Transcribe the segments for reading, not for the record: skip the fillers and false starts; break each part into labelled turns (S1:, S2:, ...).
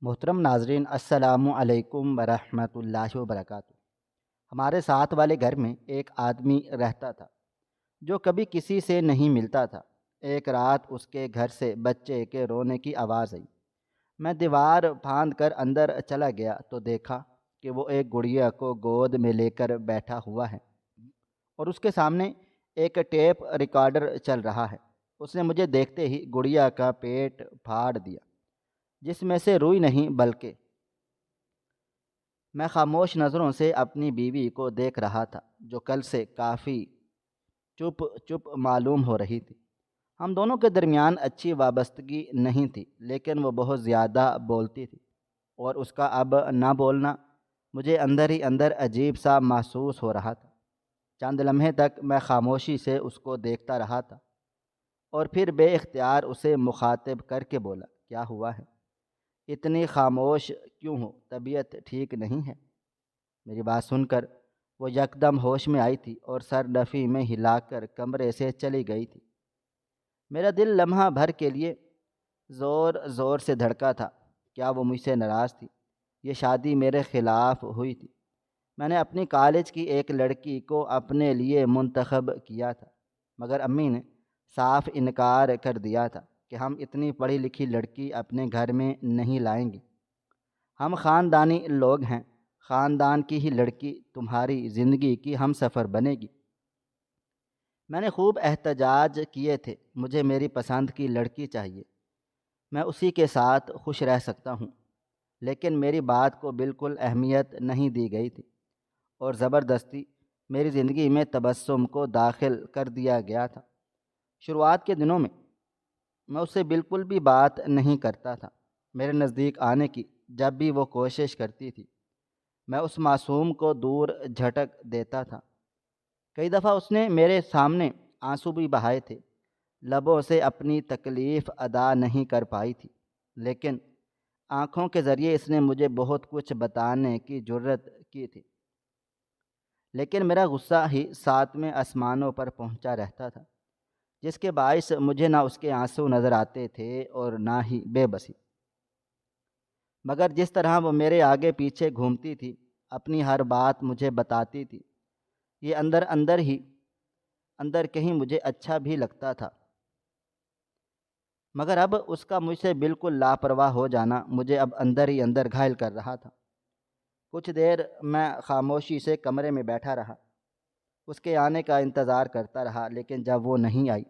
S1: محترم ناظرین، السلام علیکم ورحمۃ اللہ وبرکاتہ۔ ہمارے ساتھ والے گھر میں ایک آدمی رہتا تھا جو کبھی کسی سے نہیں ملتا تھا۔ ایک رات اس کے گھر سے بچے کے رونے کی آواز آئی۔ میں دیوار پھاند کر اندر چلا گیا تو دیکھا کہ وہ ایک گڑیا کو گود میں لے کر بیٹھا ہوا ہے اور اس کے سامنے ایک ٹیپ ریکارڈر چل رہا ہے۔ اس نے مجھے دیکھتے ہی گڑیا کا پیٹ پھاڑ دیا، جس میں سے روئی نہیں بلکہ میں خاموش نظروں سے اپنی بیوی کو دیکھ رہا تھا، جو کل سے کافی چپ چپ معلوم ہو رہی تھی۔ ہم دونوں کے درمیان اچھی وابستگی نہیں تھی، لیکن وہ بہت زیادہ بولتی تھی، اور اس کا اب نہ بولنا مجھے اندر ہی اندر عجیب سا محسوس ہو رہا تھا۔ چند لمحے تک میں خاموشی سے اس کو دیکھتا رہا تھا، اور پھر بے اختیار اسے مخاطب کر کے بولا، کیا ہوا ہے؟ اتنی خاموش کیوں ہو؟ طبیعت ٹھیک نہیں ہے؟ میری بات سن کر وہ یکدم ہوش میں آئی تھی اور سر نفی میں ہلا کر کمرے سے چلی گئی تھی۔ میرا دل لمحہ بھر کے لیے زور زور سے دھڑکا تھا۔ کیا وہ مجھ سے ناراض تھی؟ یہ شادی میرے خلاف ہوئی تھی۔ میں نے اپنی کالج کی ایک لڑکی کو اپنے لیے منتخب کیا تھا، مگر امی نے صاف انکار کر دیا تھا کہ ہم اتنی پڑھی لکھی لڑکی اپنے گھر میں نہیں لائیں گے۔ ہم خاندانی لوگ ہیں، خاندان کی ہی لڑکی تمہاری زندگی کی ہم سفر بنے گی۔ میں نے خوب احتجاج کیے تھے، مجھے میری پسند کی لڑکی چاہیے، میں اسی کے ساتھ خوش رہ سکتا ہوں، لیکن میری بات کو بالکل اہمیت نہیں دی گئی تھی، اور زبردستی میری زندگی میں تبسم کو داخل کر دیا گیا تھا۔ شروعات کے دنوں میں اس سے بالکل بھی بات نہیں کرتا تھا۔ میرے نزدیک آنے کی جب بھی وہ کوشش کرتی تھی، میں اس معصوم کو دور جھٹک دیتا تھا۔ کئی دفعہ اس نے میرے سامنے آنسو بھی بہائے تھے، لبوں سے اپنی تکلیف ادا نہیں کر پائی تھی، لیکن آنکھوں کے ذریعے اس نے مجھے بہت کچھ بتانے کی جرت کی تھی۔ لیکن میرا غصہ ہی ساتویں آسمانوں پر پہنچا رہتا تھا، جس کے باعث مجھے نہ اس کے آنسو نظر آتے تھے اور نہ ہی بے بسی۔ مگر جس طرح وہ میرے آگے پیچھے گھومتی تھی، اپنی ہر بات مجھے بتاتی تھی، یہ اندر کہیں مجھے اچھا بھی لگتا تھا۔ مگر اب اس کا مجھ سے بالکل لاپرواہ ہو جانا مجھے اب اندر ہی اندر گھائل کر رہا تھا۔ کچھ دیر میں خاموشی سے کمرے میں بیٹھا رہا، اس کے آنے کا انتظار کرتا رہا، لیکن جب وہ نہیں آئی،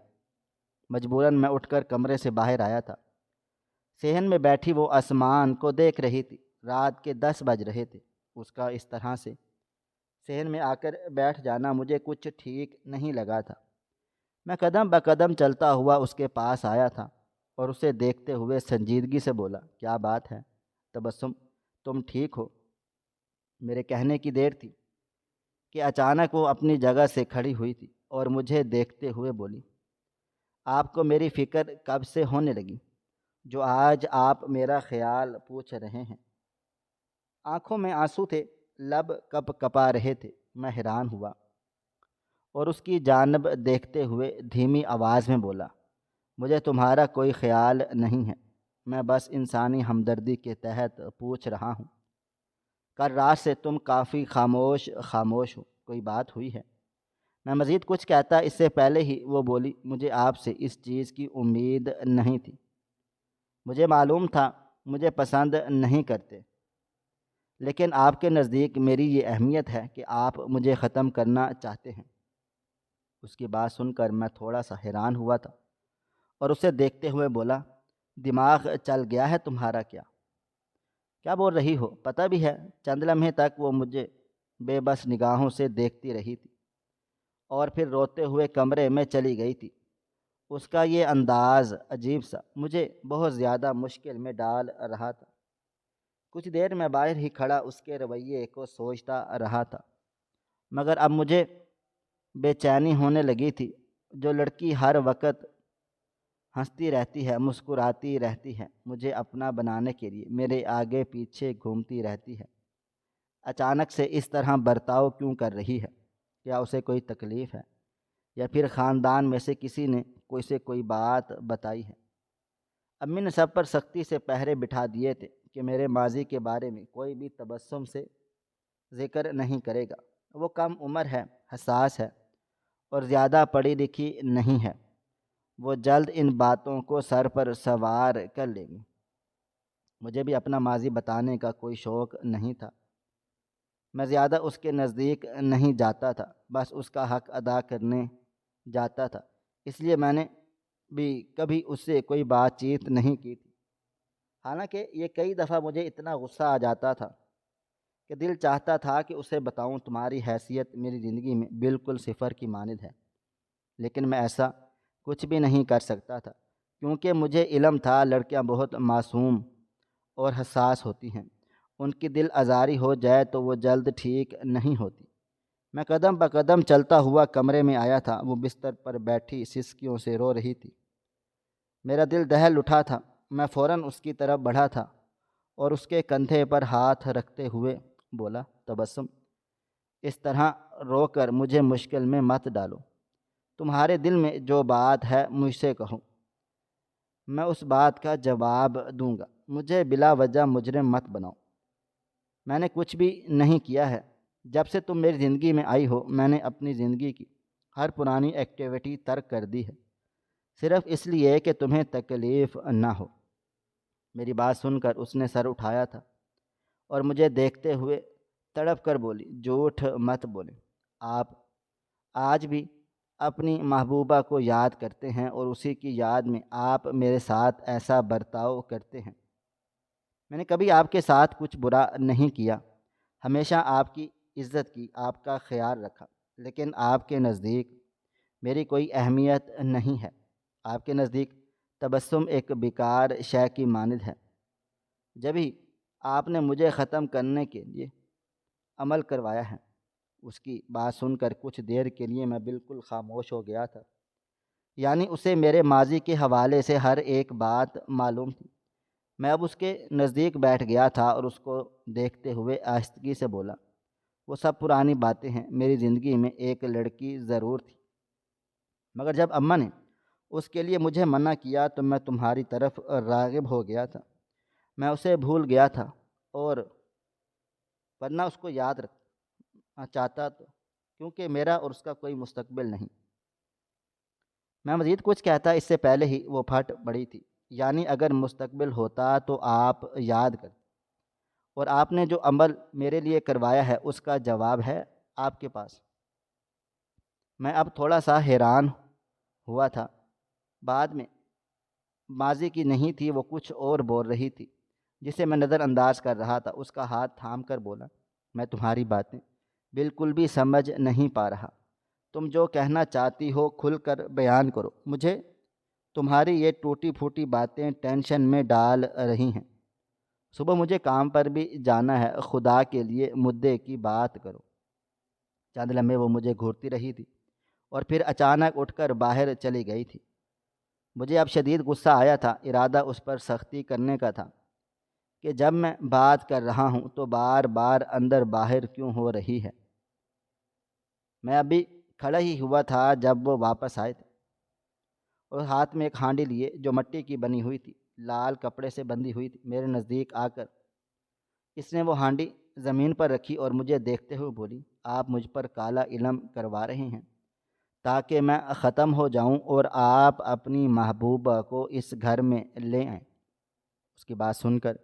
S1: مجبوراً میں اٹھ کر کمرے سے باہر آیا تھا۔ صحن میں بیٹھی وہ آسمان کو دیکھ رہی تھی۔ رات کے 10 بج رہے تھے۔ اس کا اس طرح سے صحن میں آ کر بیٹھ جانا مجھے کچھ ٹھیک نہیں لگا تھا۔ میں قدم بقدم چلتا ہوا اس کے پاس آیا تھا اور اسے دیکھتے ہوئے سنجیدگی سے بولا، کیا بات ہے تبسم، تم ٹھیک ہو؟ میرے کہنے کی دیر تھی کہ اچانک وہ اپنی جگہ سے کھڑی ہوئی تھی اور مجھے دیکھتے ہوئے بولی، آپ کو میری فکر کب سے ہونے لگی جو آج آپ میرا خیال پوچھ رہے ہیں؟ آنکھوں میں آنسو تھے، لب کپ کپا رہے تھے۔ میں حیران ہوا اور اس کی جانب دیکھتے ہوئے دھیمی آواز میں بولا، مجھے تمہارا کوئی خیال نہیں ہے، میں بس انسانی ہمدردی کے تحت پوچھ رہا ہوں۔ کل رات سے تم کافی خاموش ہو، کوئی بات ہوئی ہے؟ میں مزید کچھ کہتا اس سے پہلے ہی وہ بولی، مجھے آپ سے اس چیز کی امید نہیں تھی، مجھے معلوم تھا مجھے پسند نہیں کرتے، لیکن آپ کے نزدیک میری یہ اہمیت ہے کہ آپ مجھے ختم کرنا چاہتے ہیں۔ اس کی بات سن کر میں تھوڑا سا حیران ہوا تھا اور اسے دیکھتے ہوئے بولا، دماغ چل گیا ہے تمہارا کیا بول رہی ہو؟ پتہ بھی ہے؟ چند لمحے تک وہ مجھے بے بس نگاہوں سے دیکھتی رہی تھی اور پھر روتے ہوئے کمرے میں چلی گئی تھی۔ اس کا یہ انداز عجیب سا مجھے بہت زیادہ مشکل میں ڈال رہا تھا۔ کچھ دیر میں باہر ہی کھڑا اس کے رویے کو سوچتا رہا تھا، مگر اب مجھے بے چینی ہونے لگی تھی۔ جو لڑکی ہر وقت ہنستی رہتی ہے، مسکراتی رہتی ہے، مجھے اپنا بنانے کے لیے میرے آگے پیچھے گھومتی رہتی ہے، اچانک سے اس طرح برتاؤ کیوں کر رہی ہے؟ کیا اسے کوئی تکلیف ہے، یا پھر خاندان میں سے کسی نے کوئی بات بتائی ہے؟ امی نے سب پر سختی سے پہرے بٹھا دیے تھے، کہ میرے ماضی کے بارے میں کوئی بھی تبسم سے ذکر نہیں کرے گا۔ وہ کم عمر ہے، حساس ہے اور زیادہ پڑھی لکھی نہیں ہے۔ وہ جلد ان باتوں کو سر پر سوار کر لے گی۔ مجھے بھی اپنا ماضی بتانے کا کوئی شوق نہیں تھا۔ میں زیادہ اس کے نزدیک نہیں جاتا تھا، بس اس کا حق ادا کرنے جاتا تھا۔ اس لیے میں نے بھی کبھی اس سے کوئی بات چیت نہیں کی تھی۔ حالانکہ یہ کئی دفعہ مجھے اتنا غصہ آ جاتا تھا کہ دل چاہتا تھا کہ اسے بتاؤں تمہاری حیثیت میری زندگی میں بالکل صفر کی مانند ہے، لیکن میں ایسا کچھ بھی نہیں کر سکتا تھا، کیونکہ مجھے علم تھا لڑکیاں بہت معصوم اور حساس ہوتی ہیں۔ ان کی دل آزاری ہو جائے تو وہ جلد ٹھیک نہیں ہوتی۔ میں قدم بقدم چلتا ہوا کمرے میں آیا تھا۔ وہ بستر پر بیٹھی سسکیوں سے رو رہی تھی۔ میرا دل دہل اٹھا تھا۔ میں فوراً اس کی طرف بڑھا تھا اور اس کے کندھے پر ہاتھ رکھتے ہوئے بولا، تبسم، اس طرح رو کر مجھے مشکل میں مت ڈالو۔ تمہارے دل میں جو بات ہے مجھ سے کہو، میں اس بات کا جواب دوں گا۔ مجھے بلا وجہ مجرم مت بناؤ۔ میں نے کچھ بھی نہیں کیا ہے۔ جب سے تم میری زندگی میں آئی ہو میں نے اپنی زندگی کی ہر پرانی ایکٹیویٹی ترک کر دی ہے، صرف اس لیے کہ تمہیں تکلیف نہ ہو۔ میری بات سن کر اس نے سر اٹھایا تھا اور مجھے دیکھتے ہوئے تڑپ کر بولی، جھوٹ مت بولیں، آپ آج بھی اپنی محبوبہ کو یاد کرتے ہیں اور اسی کی یاد میں آپ میرے ساتھ ایسا برتاؤ کرتے ہیں۔ میں نے کبھی آپ کے ساتھ کچھ برا نہیں کیا، ہمیشہ آپ کی عزت کی، آپ کا خیال رکھا، لیکن آپ کے نزدیک میری کوئی اہمیت نہیں ہے۔ آپ کے نزدیک تبسم ایک بیکار شے کی مانند ہے۔ جبھی آپ نے مجھے ختم کرنے کے لیے عمل کروایا ہے۔ اس کی بات سن کر کچھ دیر کے لیے میں بالکل خاموش ہو گیا تھا۔ یعنی اسے میرے ماضی کے حوالے سے ہر ایک بات معلوم تھی۔ میں اب اس کے نزدیک بیٹھ گیا تھا اور اس کو دیکھتے ہوئے آہستگی سے بولا، وہ سب پرانی باتیں ہیں۔ میری زندگی میں ایک لڑکی ضرور تھی، مگر جب اماں نے اس کے لیے مجھے منع کیا تو میں تمہاری طرف راغب ہو گیا تھا۔ میں اسے بھول گیا تھا، اور ورنہ اس کو یاد رکھنا چاہتا تو، کیونکہ میرا اور اس کا کوئی مستقبل نہیں۔ میں مزید کچھ کہتا اس سے پہلے ہی وہ پھٹ پڑی تھی۔ یعنی اگر مستقبل ہوتا تو آپ یاد کرتے، اور آپ نے جو عمل میرے لیے کروایا ہے اس کا جواب ہے آپ کے پاس۔ میں اب تھوڑا سا حیران ہوا تھا۔ بعد میں ماضی کی نہیں تھی، وہ کچھ اور بول رہی تھی جسے میں نظر انداز کر رہا تھا۔ اس کا ہاتھ تھام کر بولا، میں تمہاری باتیں بالکل بھی سمجھ نہیں پا رہا۔ تم جو کہنا چاہتی ہو کھل کر بیان کرو۔ مجھے تمہاری یہ ٹوٹی پھوٹی باتیں ٹینشن میں ڈال رہی ہیں۔ صبح مجھے کام پر بھی جانا ہے، خدا کے لیے مدعے کی بات کرو۔ چند لمحے وہ مجھے گھورتی رہی تھی اور پھر اچانک اٹھ کر باہر چلی گئی تھی۔ مجھے اب شدید غصہ آیا تھا۔ ارادہ اس پر سختی کرنے کا تھا کہ جب میں بات کر رہا ہوں تو بار بار اندر باہر کیوں ہو رہی ہے۔ میں ابھی کھڑا ہی ہوا تھا جب وہ واپس آئے تھے اور ہاتھ میں ایک ہانڈی لیے جو مٹی کی بنی ہوئی تھی، لال کپڑے سے بندھی ہوئی تھی۔ میرے نزدیک آ کر اس نے وہ ہانڈی زمین پر رکھی اور مجھے دیکھتے ہوئے بولی، آپ مجھ پر کالا علم کروا رہے ہیں تاکہ میں ختم ہو جاؤں اور آپ اپنی محبوبہ کو اس گھر میں لے آئیں۔ اس کی بات سن کر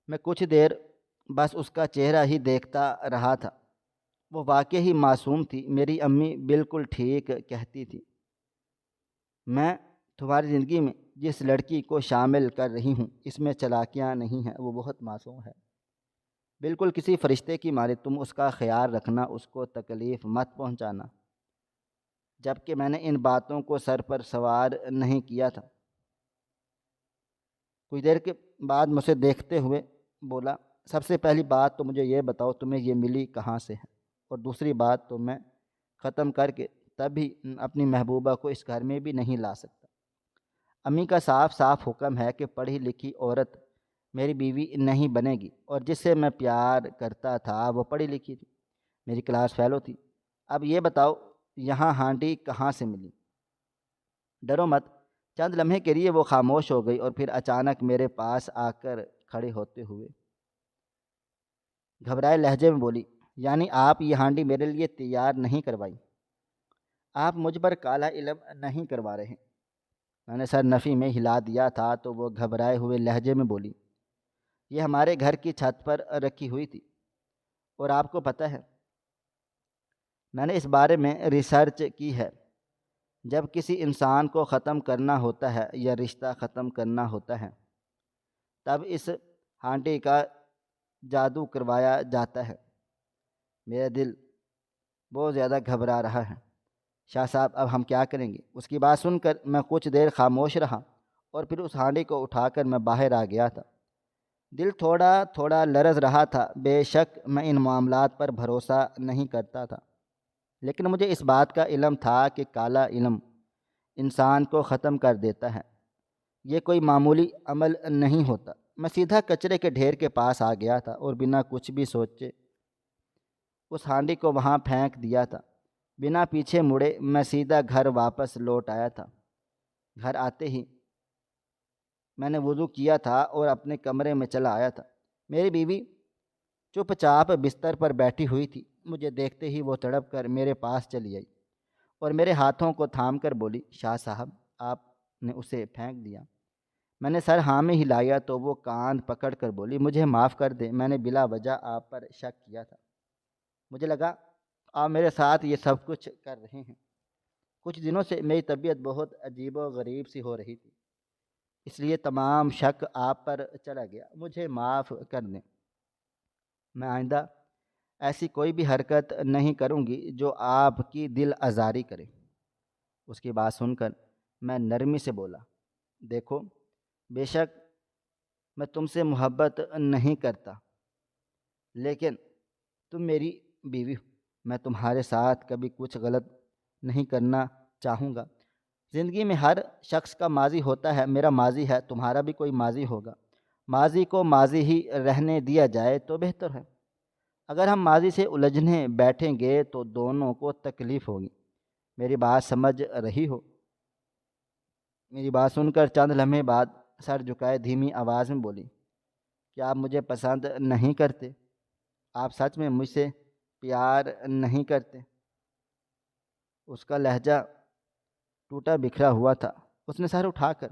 S1: میں کچھ دیر بس اس کا چہرہ ہی دیکھتا رہا تھا۔ وہ واقعی ہی معصوم تھی۔ میری امی بالکل ٹھیک کہتی تھی، میں تمہاری زندگی میں جس لڑکی کو شامل کر رہی ہوں اس میں چالاکیاں نہیں ہیں، وہ بہت معصوم ہے، بالکل کسی فرشتے کی مانند۔ تم اس کا خیال رکھنا، اس کو تکلیف مت پہنچانا۔ جبکہ میں نے ان باتوں کو سر پر سوار نہیں کیا تھا۔ کچھ دیر کے بعد مجھے دیکھتے ہوئے بولا، سب سے پہلی بات تو مجھے یہ بتاؤ تمہیں یہ ملی کہاں سے ہے، اور دوسری بات تو میں ختم کر کے تبھی اپنی محبوبہ کو اس گھر میں بھی نہیں لا سکتا۔ امی کا صاف صاف حکم ہے کہ پڑھی لکھی عورت میری بیوی نہیں بنے گی، اور جس سے میں پیار کرتا تھا وہ پڑھی لکھی تھی، میری کلاس فیلو تھی۔ اب یہ بتاؤ یہاں ہانڈی کہاں سے ملی؟ ڈرو مت۔ چند لمحے کے لیے وہ خاموش ہو گئی اور پھر اچانک میرے پاس آ کر کھڑے ہوتے ہوئے گھبرائے لہجے میں بولی، یعنی آپ یہ ہانڈی میرے لیے تیار نہیں کروائی؟ آپ مجھ پر کالا علم نہیں کروا رہے؟ میں نے سر نفی میں ہلا دیا تھا تو وہ گھبرائے ہوئے لہجے میں بولی، یہ ہمارے گھر کی چھت پر رکھی ہوئی تھی، اور آپ کو پتہ ہے میں نے اس بارے میں ریسرچ کی ہے، جب کسی انسان کو ختم کرنا ہوتا ہے یا رشتہ ختم کرنا ہوتا ہے تب اس ہانڈی کا جادو کروایا جاتا ہے۔ میرا دل بہت زیادہ گھبرا رہا ہے۔ شاہ صاحب اب ہم کیا کریں گے؟ اس کی بات سن کر میں کچھ دیر خاموش رہا اور پھر اس ہانڈی کو اٹھا کر میں باہر آ گیا تھا۔ دل تھوڑا تھوڑا لرز رہا تھا۔ بے شک میں ان معاملات پر بھروسہ نہیں کرتا تھا، لیکن مجھے اس بات کا علم تھا کہ کالا علم انسان کو ختم کر دیتا ہے، یہ کوئی معمولی عمل نہیں ہوتا۔ میں سیدھا کچرے کے ڈھیر کے پاس آ گیا تھا اور بنا کچھ بھی سوچے اس ہانڈی کو وہاں پھینک دیا تھا۔ بنا پیچھے مڑے میں سیدھا گھر واپس لوٹ آیا تھا۔ گھر آتے ہی میں نے وضو کیا تھا اور اپنے کمرے میں چلا آیا تھا۔ میری بیوی چپ چاپ بستر پر بیٹھی ہوئی تھی۔ مجھے دیکھتے ہی وہ تڑپ کر میرے پاس چلی آئی اور میرے ہاتھوں کو تھام کر بولی، شاہ صاحب آپ نے اسے پھینک دیا؟ میں نے سر ہاں میں ہلایا تو وہ کان پکڑ کر بولی، مجھے معاف کر دیں، میں نے بلا وجہ آپ پر شک کیا تھا۔ مجھے لگا آپ میرے ساتھ یہ سب کچھ کر رہے ہیں۔ کچھ دنوں سے میری طبیعت بہت عجیب و غریب سی ہو رہی تھی، اس لیے تمام شک آپ پر چلا گیا، مجھے معاف کر دیں۔ میں آئندہ ایسی کوئی بھی حرکت نہیں کروں گی جو آپ کی دل آزاری کرے۔ اس کی بات سن کر میں نرمی سے بولا، دیکھو بے شک میں تم سے محبت نہیں کرتا، لیکن تم میری بیوی ہو، میں تمہارے ساتھ کبھی کچھ غلط نہیں کرنا چاہوں گا۔ زندگی میں ہر شخص کا ماضی ہوتا ہے، میرا ماضی ہے، تمہارا بھی کوئی ماضی ہوگا۔ ماضی کو ماضی ہی رہنے دیا جائے تو بہتر ہے۔ اگر ہم ماضی سے الجھنے بیٹھیں گے تو دونوں کو تکلیف ہوگی۔ میری بات سمجھ رہی ہو؟ میری بات سن کر چند لمحے بعد سر جھکائے دھیمی آواز میں بولی، کیا آپ مجھے پسند نہیں کرتے؟ آپ سچ میں مجھ سے پیار نہیں کرتے؟ اس کا لہجہ ٹوٹا بکھرا ہوا تھا۔ اس نے سر اٹھا کر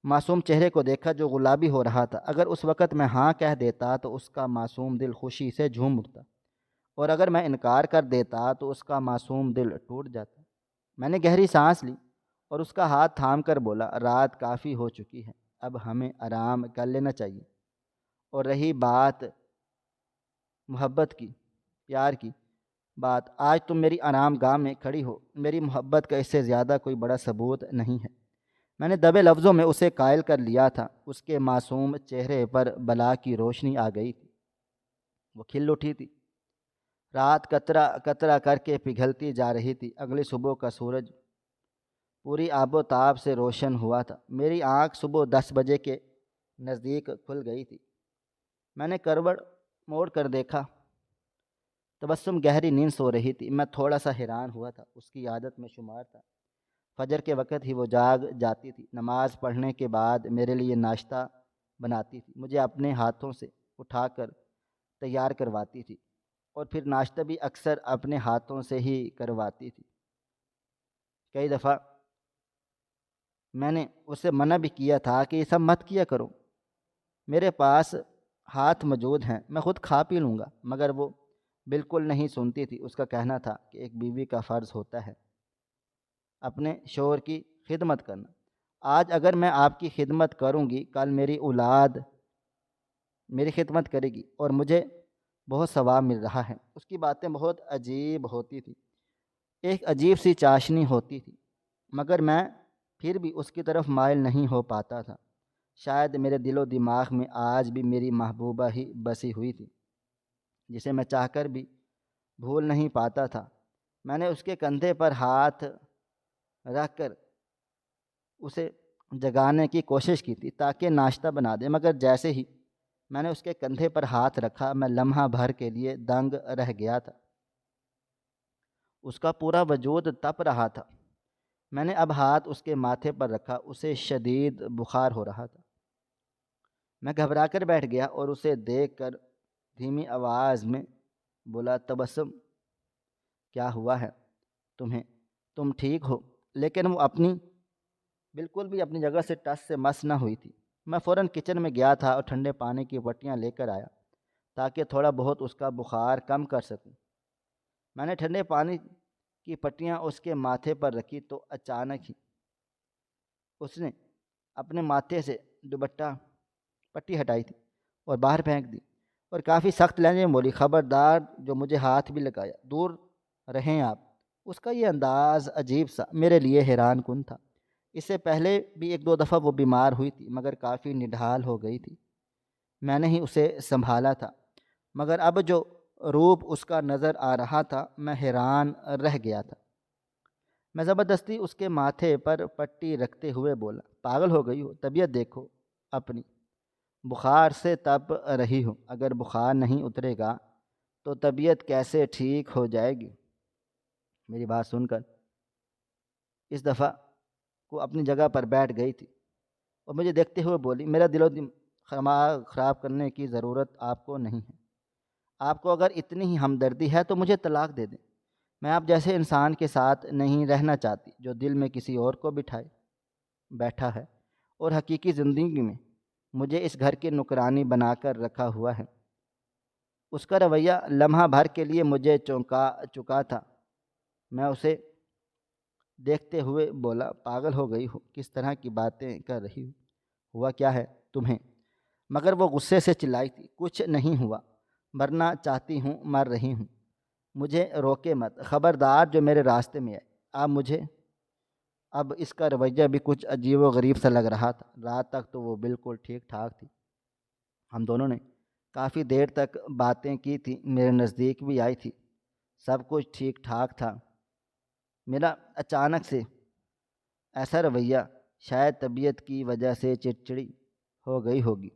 S1: معصوم چہرے کو دیکھا جو گلابی ہو رہا تھا۔ اگر اس وقت میں ہاں کہہ دیتا تو اس کا معصوم دل خوشی سے جھوم اٹھتا، اور اگر میں انکار کر دیتا تو اس کا معصوم دل ٹوٹ جاتا۔ میں نے گہری سانس لی اور اس کا ہاتھ تھام کر بولا، رات کافی ہو چکی ہے، اب ہمیں آرام کر لینا چاہیے۔ اور رہی بات محبت کی، پیار کی بات، آج تم میری آرام گاہ میں کھڑی ہو، میری محبت کا اس سے زیادہ کوئی بڑا ثبوت نہیں ہے۔ میں نے دبے لفظوں میں اسے قائل کر لیا تھا۔ اس کے معصوم چہرے پر بلا کی روشنی آ گئی تھی، وہ کھل اٹھی تھی۔ رات قطرہ قطرہ کر کے پگھلتی جا رہی تھی۔ اگلی صبح کا سورج پوری آب و تاب سے روشن ہوا تھا۔ میری آنکھ صبح 10 بجے کے نزدیک کھل گئی تھی۔ میں نے کروٹ موڑ کر دیکھا، تبسم گہری نیند سو رہی تھی۔ میں تھوڑا سا حیران ہوا تھا، اس کی عادت میں شمار تھا، فجر کے وقت ہی وہ جاگ جاتی تھی، نماز پڑھنے کے بعد میرے لیے ناشتہ بناتی تھی، مجھے اپنے ہاتھوں سے اٹھا کر تیار کرواتی تھی، اور پھر ناشتہ بھی اکثر اپنے ہاتھوں سے ہی کرواتی تھی۔ کئی دفعہ میں نے اسے منع بھی کیا تھا کہ یہ سب مت کیا کرو، میرے پاس ہاتھ موجود ہیں، میں خود کھا پی لوں گا، مگر وہ بالکل نہیں سنتی تھی۔ اس کا کہنا تھا کہ ایک بیوی کا فرض ہوتا ہے اپنے شوہر کی خدمت کرنا۔ آج اگر میں آپ کی خدمت کروں گی، کل میری اولاد میری خدمت کرے گی اور مجھے بہت ثواب مل رہا ہے۔ اس کی باتیں بہت عجیب ہوتی تھی، ایک عجیب سی چاشنی ہوتی تھی، مگر میں پھر بھی اس کی طرف مائل نہیں ہو پاتا تھا۔ شاید میرے دل و دماغ میں آج بھی میری محبوبہ ہی بسی ہوئی تھی، جسے میں چاہ کر بھی بھول نہیں پاتا تھا۔ میں نے اس کے کندھے پر ہاتھ رکھ کر اسے جگانے کی کوشش کی تھی تاکہ ناشتہ بنا دے، مگر جیسے ہی میں نے اس کے کندھے پر ہاتھ رکھا، میں لمحہ بھر کے لیے دنگ رہ گیا تھا۔ اس کا پورا وجود تپ رہا تھا۔ میں نے اب ہاتھ اس کے ماتھے پر رکھا، اسے شدید بخار ہو رہا تھا۔ میں گھبرا کر بیٹھ گیا اور اسے دیکھ کر دھیمی آواز میں بولا، تبسم کیا ہوا ہے تمہیں؟ تم ٹھیک ہو؟ لیکن وہ بالکل بھی اپنی جگہ سے ٹس سے مس نہ ہوئی تھی۔ میں فوراً کچن میں گیا تھا اور ٹھنڈے پانی کی پٹیاں لے کر آیا تاکہ تھوڑا بہت اس کا بخار کم کر سکوں۔ میں نے ٹھنڈے پانی کی پٹیاں اس کے ماتھے پر رکھی تو اچانک ہی اس نے اپنے ماتھے سے دوپٹہ پٹی ہٹائی تھی اور باہر پھینک دی، اور کافی سخت لہجے میں بولی، خبردار جو مجھے ہاتھ بھی لگایا، دور رہیں آپ۔ اس کا یہ انداز عجیب سا میرے لیے حیران کن تھا۔ اس سے پہلے بھی ایک دو دفعہ وہ بیمار ہوئی تھی مگر کافی نڈھال ہو گئی تھی۔ میں نے ہی اسے سنبھالا تھا، مگر اب جو روپ اس کا نظر آ رہا تھا میں حیران رہ گیا تھا۔ میں زبردستی اس کے ماتھے پر پٹی رکھتے ہوئے بولا، پاگل ہو گئی ہو؟ طبیعت دیکھو اپنی، بخار سے تپ رہی ہو، اگر بخار نہیں اترے گا تو طبیعت کیسے ٹھیک ہو جائے گی؟ میری بات سن کر اس دفعہ کو اپنی جگہ پر بیٹھ گئی تھی اور مجھے دیکھتے ہوئے بولی، میرا دل و دماغ خراب کرنے کی ضرورت آپ کو نہیں ہے۔ آپ کو اگر اتنی ہی ہمدردی ہے تو مجھے طلاق دے دیں۔ میں آپ جیسے انسان کے ساتھ نہیں رہنا چاہتی جو دل میں کسی اور کو بٹھائے بیٹھا ہے اور حقیقی زندگی میں مجھے اس گھر کی نوکرانی بنا کر رکھا ہوا ہے۔ اس کا رویہ لمحہ بھر کے لیے مجھے چونکا چکا تھا۔ میں اسے دیکھتے ہوئے بولا، پاگل ہو گئی ہو؟ کس طرح کی باتیں کر رہی ہو؟ ہوا کیا ہے تمہیں؟ مگر وہ غصے سے چلائی تھی، کچھ نہیں ہوا، مرنا چاہتی ہوں مر رہی ہوں، مجھے روکے مت، خبردار جو میرے راستے میں آئے۔ اب اس کا رویہ بھی کچھ عجیب و غریب سا لگ رہا تھا۔ رات تک تو وہ بالکل ٹھیک ٹھاک تھی، ہم دونوں نے کافی دیر تک باتیں کی تھی، میرے نزدیک بھی آئی تھی، سب کچھ ٹھیک ٹھاک تھا۔ میرا اچانک سے ایسا رویہ شاید طبیعت کی وجہ سے چڑچڑی ہو گئی ہوگی۔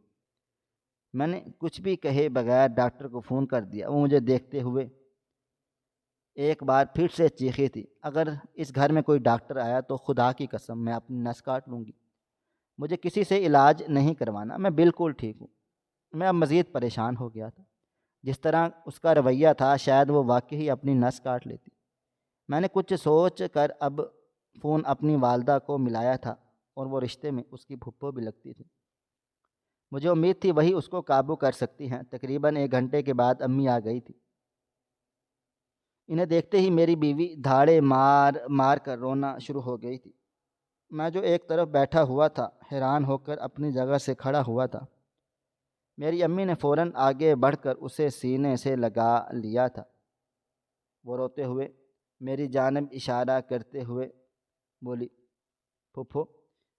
S1: میں نے کچھ بھی کہے بغیر ڈاکٹر کو فون کر دیا۔ وہ مجھے دیکھتے ہوئے ایک بار پھر سے چیخی تھی، اگر اس گھر میں کوئی ڈاکٹر آیا تو خدا کی قسم میں اپنی نس کاٹ لوں گی۔ مجھے کسی سے علاج نہیں کروانا، میں بالکل ٹھیک ہوں۔ میں اب مزید پریشان ہو گیا تھا۔ جس طرح اس کا رویہ تھا شاید وہ واقعی اپنی نس کاٹ لیتی۔ میں نے کچھ سوچ کر اب فون اپنی والدہ کو ملایا تھا اور وہ رشتے میں اس کی پھپھو بھی لگتی تھی۔ مجھے امید تھی وہی اس کو قابو کر سکتی ہیں۔ تقریباً 1 گھنٹے کے بعد امی آ گئی تھی۔ انہیں دیکھتے ہی میری بیوی دھاڑے مار مار کر رونا شروع ہو گئی تھی۔ میں جو ایک طرف بیٹھا ہوا تھا حیران ہو کر اپنی جگہ سے کھڑا ہوا تھا۔ میری امی نے فوراً آگے بڑھ کر اسے سینے سے لگا لیا تھا۔ وہ روتے ہوئے میری جانب اشارہ کرتے ہوئے بولی، پھوپھو،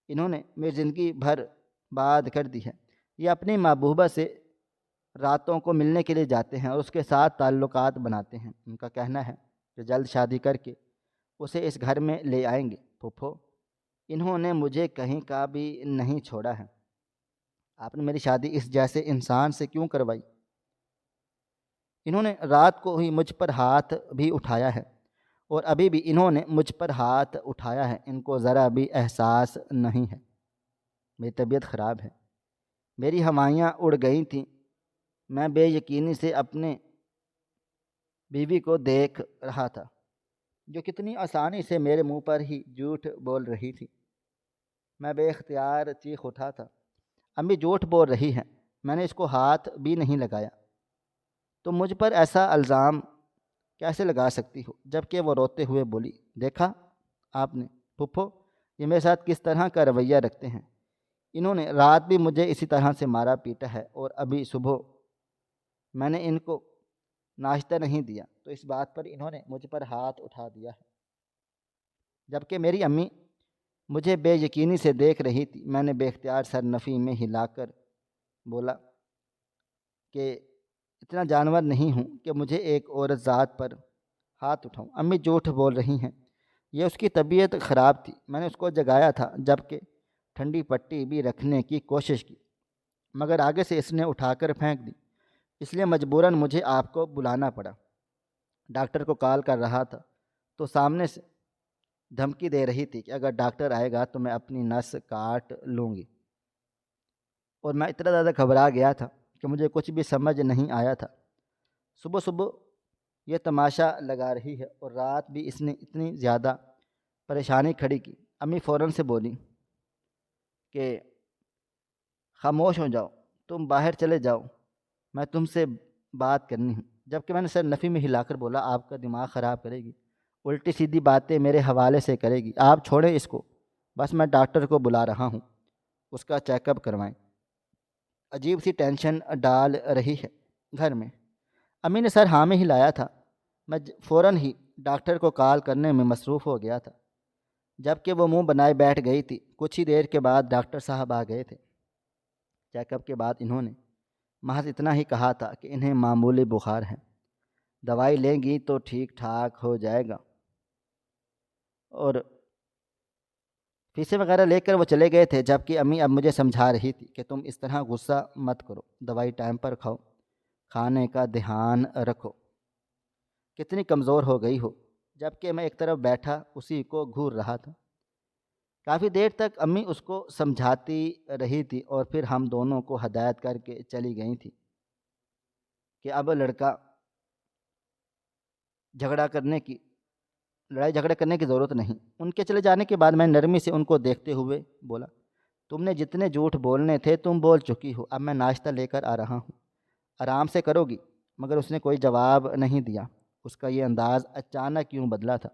S1: انہوں نے میری زندگی بھر باد کر دی ہے۔ یہ اپنی محبوبہ سے راتوں کو ملنے کے لیے جاتے ہیں اور اس کے ساتھ تعلقات بناتے ہیں۔ ان کا کہنا ہے کہ جلد شادی کر کے اسے اس گھر میں لے آئیں گے۔ پھوپھو، انہوں نے مجھے کہیں کا بھی نہیں چھوڑا ہے۔ آپ نے میری شادی اس جیسے انسان سے کیوں کروائی؟ انہوں نے رات کو ہی مجھ پر ہاتھ بھی اٹھایا ہے اور ابھی بھی انہوں نے مجھ پر ہاتھ اٹھایا ہے۔ ان کو ذرا بھی احساس نہیں ہے میری طبیعت خراب ہے۔ میری ہوائیاں اڑ گئی تھیں۔ میں بے یقینی سے اپنے بیوی کو دیکھ رہا تھا جو کتنی آسانی سے میرے منہ پر ہی جھوٹ بول رہی تھی۔ میں بے اختیار چیخ اٹھا تھا، امی جھوٹ بول رہی ہیں، میں نے اس کو ہاتھ بھی نہیں لگایا۔ تم مجھ پر ایسا الزام کیسے لگا سکتی ہو؟ جبکہ وہ روتے ہوئے بولی، دیکھا آپ نے پھوپھو یہ میرے ساتھ کس طرح کا رویہ رکھتے ہیں۔ انہوں نے رات بھی مجھے اسی طرح سے مارا پیٹا ہے اور ابھی صبح میں نے ان کو ناشتہ نہیں دیا تو اس بات پر انہوں نے مجھ پر ہاتھ اٹھا دیا ہے۔ جبکہ میری امی مجھے بے یقینی سے دیکھ رہی تھی۔ میں نے بے اختیار سر نفی میں ہلا کر بولا کہ اتنا جانور نہیں ہوں کہ مجھے ایک عورت ذات پر ہاتھ اٹھاؤں۔ امی جھوٹ بول رہی ہیں، یہ اس کی طبیعت خراب تھی۔ میں نے اس کو جگایا تھا جبکہ ٹھنڈی پٹی بھی رکھنے کی کوشش کی مگر آگے سے اس نے اٹھا کر پھینک دی، اس لیے مجبوراً مجھے آپ کو بلانا پڑا۔ ڈاکٹر کو کال کر رہا تھا تو سامنے سے دھمکی دے رہی تھی کہ اگر ڈاکٹر آئے گا تو میں اپنی نس کاٹ لوں گی۔ اور میں اتنا زیادہ گھبرا گیا تھا کہ مجھے کچھ بھی سمجھ نہیں آیا تھا۔ صبح صبح یہ تماشا لگا رہی ہے اور رات بھی اس نے اتنی زیادہ پریشانی کھڑی کی۔ امی فوراً سے بولی کہ خاموش ہو جاؤ، تم باہر چلے جاؤ، میں تم سے بات کرنی ہوں۔ جب کہ میں نے سر نفی میں ہلا کر بولا آپ کا دماغ خراب کرے گی، الٹی سیدھی باتیں میرے حوالے سے کرے گی، آپ چھوڑیں اس کو، بس میں ڈاکٹر کو بلا رہا ہوں، اس کا چیک اپ کروائیں۔ عجیب سی ٹینشن ڈال رہی ہے گھر میں۔ امی نے سر ہاں میں ہلایا تھا۔ میں فوراً ہی ڈاکٹر کو کال کرنے میں مصروف ہو گیا تھا۔ جب کہ وہ منہ بنائے بیٹھ گئی تھی، کچھ ہی دیر کے بعد ڈاکٹر صاحب آ گئے تھے۔ چیک اپ کے بعد انہوں نے محض اتنا ہی کہا تھا کہ انہیں معمولی بخار ہے، دوائی لیں گی تو ٹھیک ٹھاک ہو جائے گا، اور فیسیں وغیرہ لے کر وہ چلے گئے تھے۔ جبکہ امی اب مجھے سمجھا رہی تھی کہ تم اس طرح غصہ مت کرو، دوائی ٹائم پر کھاؤ، کھانے کا دھیان رکھو، کتنی کمزور ہو گئی ہو۔ جبکہ میں ایک طرف بیٹھا اسی کو گھور رہا تھا۔ کافی دیر تک امی اس کو سمجھاتی رہی تھی اور پھر ہم دونوں کو ہدایت کر کے چلی گئی تھی کہ اب لڑائی جھگڑا کرنے کی ضرورت نہیں۔ ان کے چلے جانے کے بعد میں نرمی سے ان کو دیکھتے ہوئے بولا تم نے جتنے جھوٹ بولنے تھے تم بول چکی ہو، اب میں ناشتہ لے کر آ رہا ہوں، آرام سے کرو گی؟ مگر اس نے کوئی جواب نہیں دیا۔ اس کا یہ انداز اچانک کیوں بدلا تھا،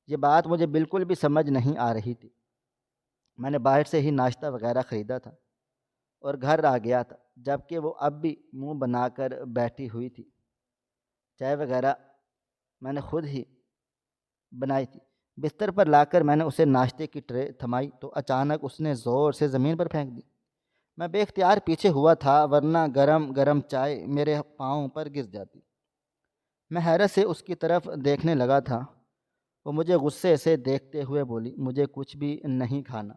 S1: یہ بات مجھے بالکل بھی سمجھ نہیں آ رہی تھی۔ میں نے باہر سے ہی ناشتہ وغیرہ خریدا تھا اور گھر آ گیا تھا، جبکہ وہ اب بھی منہ بنا کر بیٹھی ہوئی تھی۔ چائے وغیرہ میں نے خود ہی بنائی تھی۔ بستر پر لا کر میں نے اسے ناشتے کی ٹرے تھمائی تو اچانک اس نے زور سے زمین پر پھینک دی۔ میں بے اختیار پیچھے ہوا تھا، ورنہ گرم گرم چائے میرے پاؤں پر گر جاتی۔ میں حیرت سے اس کی طرف دیکھنے لگا تھا۔ وہ مجھے غصے سے دیکھتے ہوئے بولی مجھے کچھ بھی نہیں کھانا،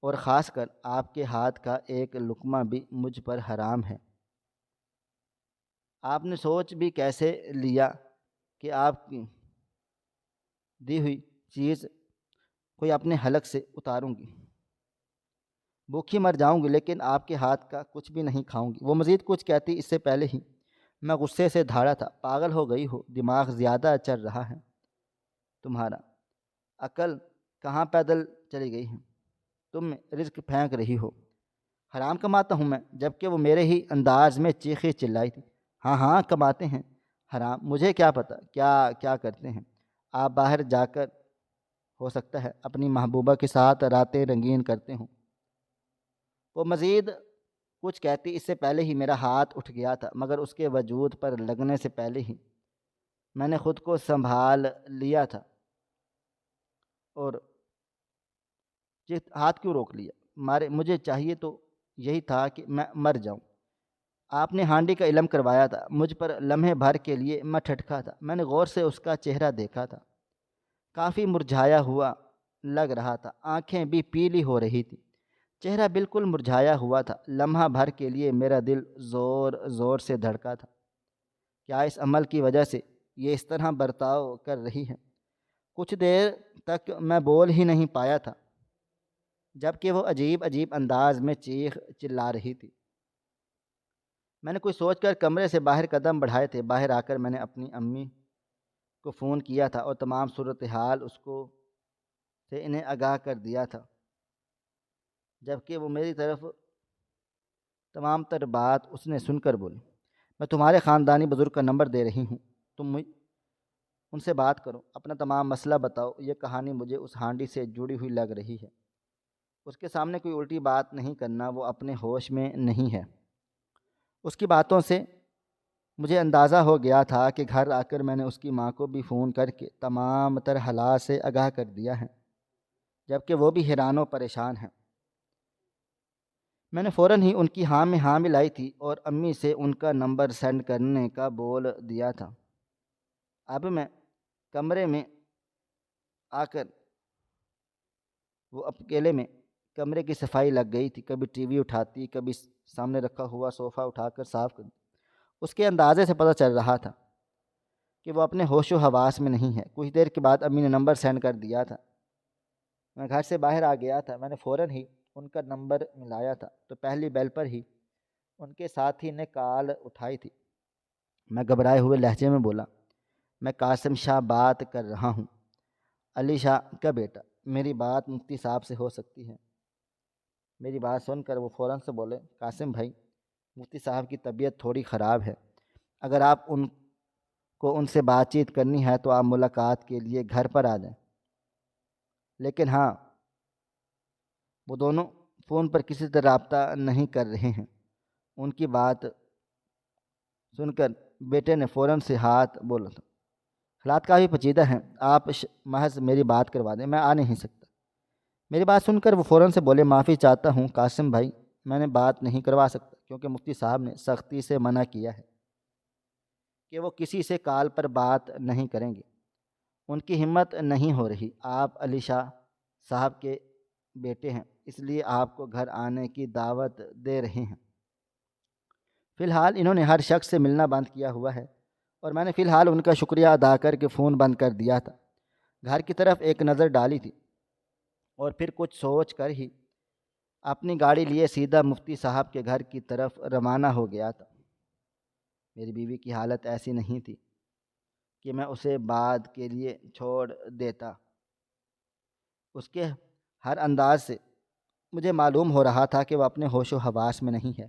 S1: اور خاص کر آپ کے ہاتھ کا ایک لقمہ بھی مجھ پر حرام ہے۔ آپ نے سوچ بھی کیسے لیا کہ آپ کی دی ہوئی چیز کوئی اپنے حلق سے اتاروں گی؟ بھوکھی مر جاؤں گی لیکن آپ کے ہاتھ کا کچھ بھی نہیں کھاؤں گی۔ وہ مزید کچھ کہتی اس سے پہلے ہی میں غصے سے دھاڑا تھا۔ پاگل ہو گئی ہو، دماغ زیادہ چل رہا ہے تمہارا، عقل کہاں پیدل چلی گئی ہے؟ تم رزق پھینک رہی ہو، حرام کماتا ہوں میں؟ جبکہ وہ میرے ہی انداز میں چیخی چلائی تھی، ہاں ہاں کماتے ہیں حرام، مجھے کیا پتہ کیا کیا کرتے ہیں آپ، باہر جا کر ہو سکتا ہے اپنی محبوبہ کے ساتھ راتیں رنگین کرتے ہوں۔ وہ مزید کچھ کہتی اس سے پہلے ہی میرا ہاتھ اٹھ گیا تھا، مگر اس کے وجود پر لگنے سے پہلے ہی میں نے خود کو سنبھال لیا تھا اور یہ ہاتھ کیوں روک لیا؟ مجھے چاہیے تو یہی تھا کہ میں مر جاؤں۔ آپ نے ہانڈی کا علم کروایا تھا مجھ پر، لمحے بھر کے لیے میں ٹھٹکا تھا۔ میں نے غور سے اس کا چہرہ دیکھا تھا، کافی مرجھایا ہوا لگ رہا تھا، آنکھیں بھی پیلی ہو رہی تھی، چہرہ بالکل مرجھایا ہوا تھا۔ لمحہ بھر کے لیے میرا دل زور زور سے دھڑکا تھا، کیا اس عمل کی وجہ سے یہ اس طرح برتاؤ کر رہی ہے؟ کچھ دیر تک میں بول ہی نہیں پایا تھا، جبکہ وہ عجیب عجیب انداز میں چیخ چلا رہی تھی۔ میں نے کچھ سوچ کر کمرے سے باہر قدم بڑھائے تھے۔ باہر آ کر میں نے اپنی امی کو فون کیا تھا اور تمام صورتحال اس کو سے انہیں آگاہ کر دیا تھا، جبکہ وہ میری طرف تمام تر بات اس نے سن کر بولی میں تمہارے خاندانی بزرگ کا نمبر دے رہی ہوں، تم ان سے بات کرو، اپنا تمام مسئلہ بتاؤ۔ یہ کہانی مجھے اس ہانڈی سے جڑی ہوئی لگ رہی ہے۔ اس کے سامنے کوئی الٹی بات نہیں کرنا، وہ اپنے ہوش میں نہیں ہے۔ اس کی باتوں سے مجھے اندازہ ہو گیا تھا کہ گھر آ کر میں نے اس کی ماں کو بھی فون کر کے تمام تر حالات سے آگاہ کر دیا ہے، جبکہ وہ بھی حیران و پریشان ہیں۔ میں نے فوراً ہی ان کی ہاں میں ہاں ملائی تھی اور امی سے ان کا نمبر سینڈ کرنے کا بول دیا تھا۔ اب میں کمرے میں آ کر وہ اکیلے میں کمرے کی صفائی لگ گئی تھی، کبھی ٹی وی اٹھاتی، کبھی سامنے رکھا ہوا صوفہ اٹھا کر صاف کرتی۔ اس کے اندازے سے پتہ چل رہا تھا کہ وہ اپنے ہوش و حواس میں نہیں ہے۔ کچھ دیر کے بعد امی نے نمبر سینڈ کر دیا تھا۔ میں گھر سے باہر آ گیا تھا۔ میں نے فوراً ہی ان کا نمبر ملایا تھا تو پہلی بیل پر ہی ان کے ساتھی نے کال اٹھائی تھی۔ میں گھبرائے ہوئے لہجے میں بولا، میں قاسم شاہ بات کر رہا ہوں۔ علی شاہ کا بیٹا، میری بات مفتی صاحب سے ہو سکتی ہے؟ میری بات سن کر وہ فوراً سے بولے، قاسم بھائی، مفتی صاحب کی طبیعت تھوڑی خراب ہے، اگر آپ ان سے بات چیت کرنی ہے تو آپ ملاقات کے لیے گھر پر آ جائیں۔ لیکن ہاں، وہ دونوں فون پر کسی طرح رابطہ نہیں کر رہے ہیں۔ ان کی بات سن کر بیٹے نے فوراً سے ہاتھ بولا تھا، حالات کافی پیچیدہ ہیں، آپ محض میری بات کروا دیں، میں آ نہیں سکتا۔ میری بات سن کر وہ فوراً سے بولے، معافی چاہتا ہوں قاسم بھائی، میں نے بات نہیں کروا سکتا کیونکہ مفتی صاحب نے سختی سے منع کیا ہے کہ وہ کسی سے کال پر بات نہیں کریں گے۔ ان کی ہمت نہیں ہو رہی، آپ علی شاہ صاحب کے بیٹے ہیں، اس لیے آپ کو گھر آنے کی دعوت دے رہے ہیں۔ فی الحال انہوں نے ہر شخص سے ملنا بند کیا ہوا ہے اور میں نے فی الحال ان کا شکریہ ادا کر کے فون بند کر دیا تھا۔ گھر کی طرف ایک نظر ڈالی تھی اور پھر کچھ سوچ کر ہی اپنی گاڑی لیے سیدھا مفتی صاحب کے گھر کی طرف روانہ ہو گیا تھا۔ میری بیوی کی حالت ایسی نہیں تھی کہ میں اسے بعد کے لیے چھوڑ دیتا۔ اس کے ہر انداز سے مجھے معلوم ہو رہا تھا کہ وہ اپنے ہوش و حواس میں نہیں ہے،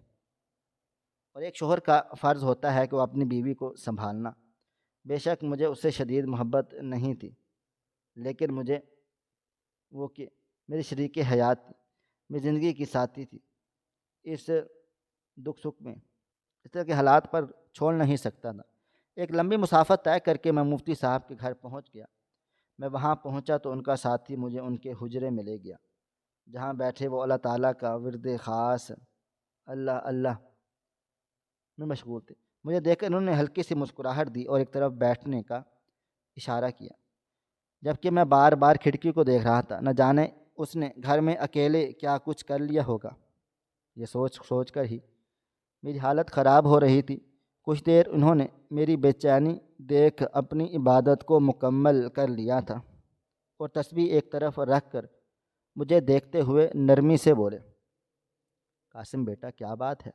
S1: اور ایک شوہر کا فرض ہوتا ہے کہ وہ اپنی بیوی کو سنبھالنا۔ بے شک مجھے اس سے شدید محبت نہیں تھی، لیکن مجھے وہ کہ میری شریک حیات تھی، میری زندگی کی ساتھی تھی، اس دکھ سکھ میں اس طرح کے حالات پر چھوڑ نہیں سکتا تھا۔ ایک لمبی مسافت طے کر کے میں مفتی صاحب کے گھر پہنچ گیا۔ میں وہاں پہنچا تو ان کا ساتھی مجھے ان کے حجرے میں لے گیا، جہاں بیٹھے وہ اللہ تعالیٰ کا ورد خاص اللہ اللہ میں مشغول تھے۔ مجھے دیکھ کر انہوں نے ہلکی سی مسکراہٹ دی اور ایک طرف بیٹھنے کا اشارہ کیا، جبکہ میں بار بار کھڑکی کو دیکھ رہا تھا، نہ جانے اس نے گھر میں اکیلے کیا کچھ کر لیا ہوگا۔ یہ سوچ کر ہی میری حالت خراب ہو رہی تھی۔ کچھ دیر انہوں نے میری بے چینی دیکھ اپنی عبادت کو مکمل کر لیا تھا اور تسبیح ایک طرف رکھ کر مجھے دیکھتے ہوئے نرمی سے بولے، قاسم بیٹا کیا بات ہے؟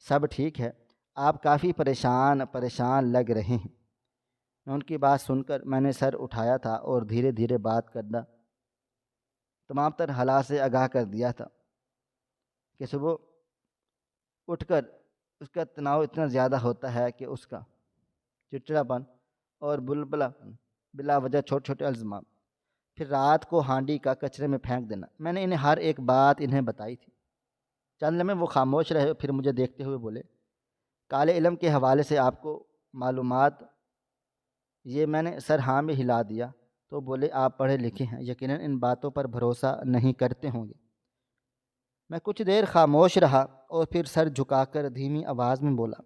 S1: سب ٹھیک ہے؟ آپ کافی پریشان لگ رہے ہیں۔ ان کی بات سن کر میں نے سر اٹھایا تھا اور دھیرے دھیرے بات کرنا تمام تر حالات سے آگاہ کر دیا تھا کہ صبح اٹھ کر اس کا تناؤ اتنا زیادہ ہوتا ہے کہ اس کا چڑچڑاپن اور بلبلا بلا وجہ چھوٹے چھوٹے الزامات، پھر رات کو ہانڈی کا کچرے میں پھینک دینا۔ میں نے انہیں ہر ایک بات بتائی تھی۔ چند لمحے وہ خاموش رہے، پھر مجھے دیکھتے ہوئے بولے، کالے علم کے حوالے سے آپ کو معلومات؟ یہ میں نے سر ہاں میں ہلا دیا تو بولے، آپ پڑھے لکھے ہیں، یقیناً ان باتوں پر بھروسہ نہیں کرتے ہوں گے۔ میں کچھ دیر خاموش رہا اور پھر سر جھکا کر دھیمی آواز میں بولا،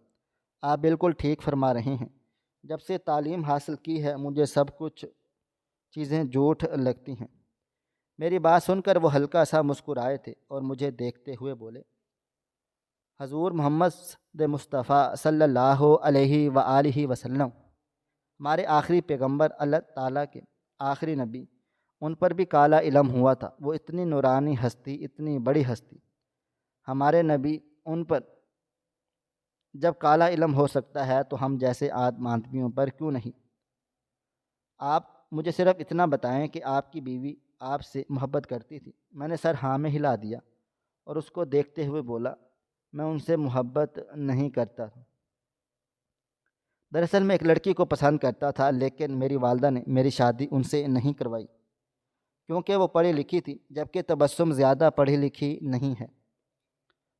S1: آپ بالکل ٹھیک فرما رہے ہیں، جب سے تعلیم حاصل کی ہے مجھے سب کچھ چیزیں جھوٹ لگتی ہیں۔ میری بات سن کر وہ ہلکا سا مسکرائے تھے اور مجھے دیکھتے ہوئے بولے، حضور محمد مصطفیٰ صلی اللہ علیہ وآلہ وسلم ہمارے آخری پیغمبر، اللہ تعالیٰ کے آخری نبی، ان پر بھی کالا علم ہوا تھا۔ وہ اتنی نورانی ہستی، اتنی بڑی ہستی، ہمارے نبی، ان پر جب کالا علم ہو سکتا ہے تو ہم جیسے آدمیوں پر کیوں نہیں؟ آپ مجھے صرف اتنا بتائیں کہ آپ کی بیوی آپ سے محبت کرتی تھی؟ میں نے سر ہاں میں ہلا دیا اور اس کو دیکھتے ہوئے بولا، میں ان سے محبت نہیں کرتا۔ دراصل میں ایک لڑکی کو پسند کرتا تھا، لیکن میری والدہ نے میری شادی ان سے نہیں کروائی کیونکہ وہ پڑھی لکھی تھی، جبکہ تبسم زیادہ پڑھی لکھی نہیں ہے،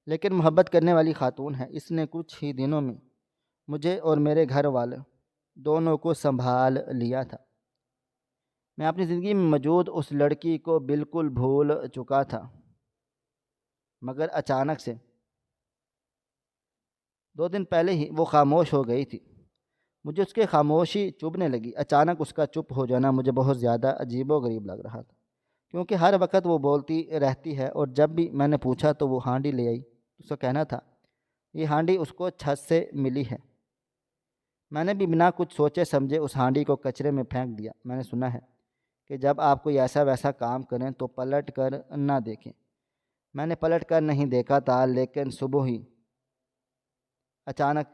S1: لیکن محبت کرنے والی خاتون ہے۔ اس نے کچھ ہی دنوں میں مجھے اور میرے گھر والے دونوں کو سنبھال لیا تھا۔ میں اپنی زندگی میں موجود اس لڑکی کو بالکل بھول چکا تھا، مگر اچانک سے 2 دن پہلے ہی وہ خاموش ہو گئی تھی۔ مجھے اس کی خاموشی چبھنے لگی۔ اچانک اس کا چپ ہو جانا مجھے بہت زیادہ عجیب و غریب لگ رہا تھا، کیونکہ ہر وقت وہ بولتی رہتی ہے اور جب بھی میں نے پوچھا تو وہ ہانڈی لے آئی۔ اس کا کہنا تھا یہ ہانڈی اس کو چھت سے ملی ہے۔ میں نے بھی بنا کچھ سوچے سمجھے اس ہانڈی کو کچرے میں پھینک دیا۔ میں نے سنا ہے کہ جب آپ کوئی ایسا ویسا کام کریں تو پلٹ کر نہ دیکھیں۔ میں نے پلٹ کر نہیں دیکھا تھا، لیکن اچانک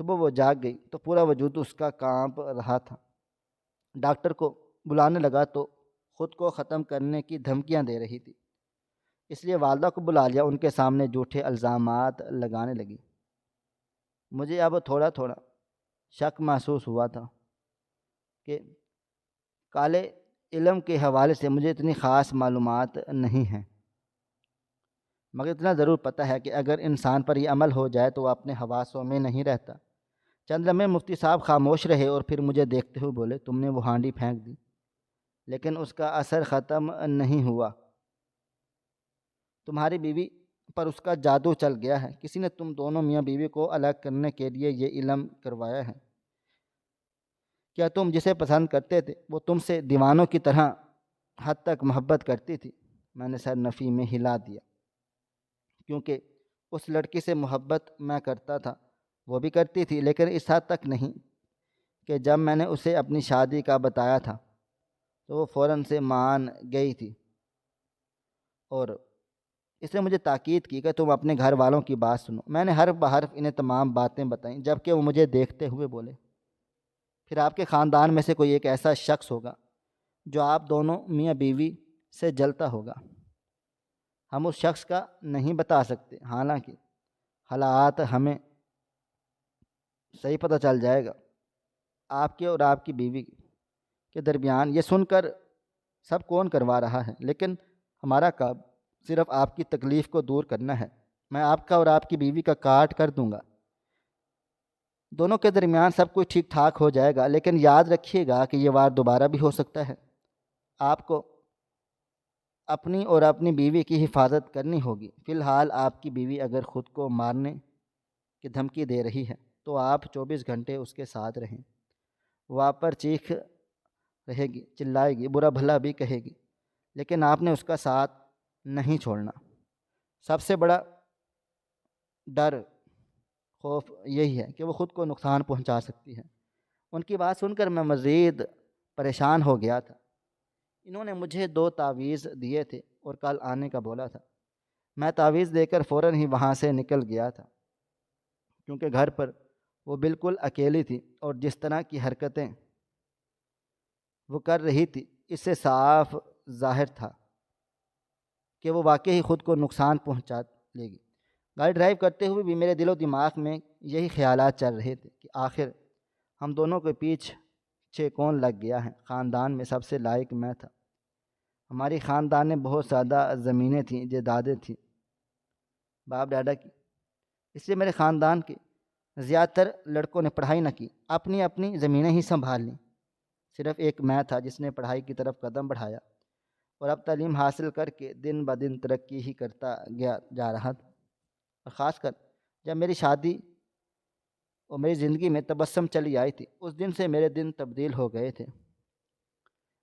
S1: صبح وہ جاگ گئی تو پورا وجود اس کا کانپ رہا تھا۔ ڈاکٹر کو بلانے لگا تو خود کو ختم کرنے کی دھمکیاں دے رہی تھی، اس لیے والدہ کو بلا لیا۔ ان کے سامنے جھوٹے الزامات لگانے لگی۔ مجھے اب تھوڑا تھوڑا شک محسوس ہوا تھا کہ کالے علم کے حوالے سے مجھے اتنی خاص معلومات نہیں ہیں، مگر اتنا ضرور پتہ ہے کہ اگر انسان پر یہ عمل ہو جائے تو وہ اپنے حواسوں میں نہیں رہتا۔ چند لمحے مفتی صاحب خاموش رہے اور پھر مجھے دیکھتے ہوئے بولے، تم نے وہ ہانڈی پھینک دی، لیکن اس کا اثر ختم نہیں ہوا۔ تمہاری بیوی پر اس کا جادو چل گیا ہے۔ کسی نے تم دونوں میاں بیوی کو الگ کرنے کے لیے یہ علم کروایا ہے۔ کیا تم جسے پسند کرتے تھے وہ تم سے دیوانوں کی طرح حد تک محبت کرتی تھی؟ میں نے سر نفی میں ہلا دیا، کیونکہ اس لڑکی سے محبت میں کرتا تھا، وہ بھی کرتی تھی، لیکن اس حد تک نہیں کہ جب میں نے اسے اپنی شادی کا بتایا تھا تو وہ فوراً سے مان گئی تھی، اور اس نے مجھے تاکید کی کہ تم اپنے گھر والوں کی بات سنو۔ میں نے حرف بحرف انہیں تمام باتیں بتائیں، جبکہ وہ مجھے دیکھتے ہوئے بولے، پھر آپ کے خاندان میں سے کوئی ایک ایسا شخص ہوگا جو آپ دونوں میاں بیوی سے جلتا ہوگا۔ ہم اس شخص کا نہیں بتا سکتے، حالانکہ حالات ہمیں صحیح پتہ چل جائے گا آپ کے اور آپ کی بیوی کے درمیان۔ یہ سن کر سب کون کروا رہا ہے، لیکن ہمارا کام صرف آپ کی تکلیف کو دور کرنا ہے۔ میں آپ کا اور آپ کی بیوی کا کاٹ کر دوں گا، دونوں کے درمیان سب کچھ ٹھیک ٹھاک ہو جائے گا، لیکن یاد رکھیے گا کہ یہ وار دوبارہ بھی ہو سکتا ہے۔ آپ کو اپنی اور اپنی بیوی کی حفاظت کرنی ہوگی۔ فی الحال آپ کی بیوی اگر خود کو مارنے کی دھمکی دے رہی ہے تو آپ 24 گھنٹے اس کے ساتھ رہیں۔ وہ آپ پر چیخ رہے گی، چلائے گی، برا بھلا بھی کہے گی، لیکن آپ نے اس کا ساتھ نہیں چھوڑنا۔ سب سے بڑا ڈر، خوف یہی ہے کہ وہ خود کو نقصان پہنچا سکتی ہے۔ ان کی بات سن کر میں مزید پریشان ہو گیا تھا۔ انہوں نے مجھے 2 تعویذ دیے تھے اور کل آنے کا بولا تھا۔ میں تعویذ دے کر فوراً ہی وہاں سے نکل گیا تھا، کیونکہ گھر پر وہ بالکل اکیلی تھی اور جس طرح کی حرکتیں وہ کر رہی تھی اس سے صاف ظاہر تھا کہ وہ واقعی خود کو نقصان پہنچا لے گی۔ گاڑی ڈرائیو کرتے ہوئے بھی میرے دل و دماغ میں یہی خیالات چل رہے تھے کہ آخر ہم دونوں کے پیچھے کون لگ گیا ہے۔ خاندان میں سب سے لائق میں تھا۔ ہماری خاندان میں بہت زیادہ زمینیں تھیں، جائیدادیں تھیں باپ ڈاڈا کی، اس لیے میرے خاندان کے زیادہ تر لڑکوں نے پڑھائی نہ کی، اپنی اپنی زمینیں ہی سنبھال لیں۔ صرف ایک میں تھا جس نے پڑھائی کی طرف قدم بڑھایا اور اب تعلیم حاصل کر کے دن بدن ترقی ہی کرتا جا رہا تھا۔ اور خاص کر جب میری شادی اور میری زندگی میں تبسم چلی آئی تھی، اس دن سے میرے دن تبدیل ہو گئے تھے۔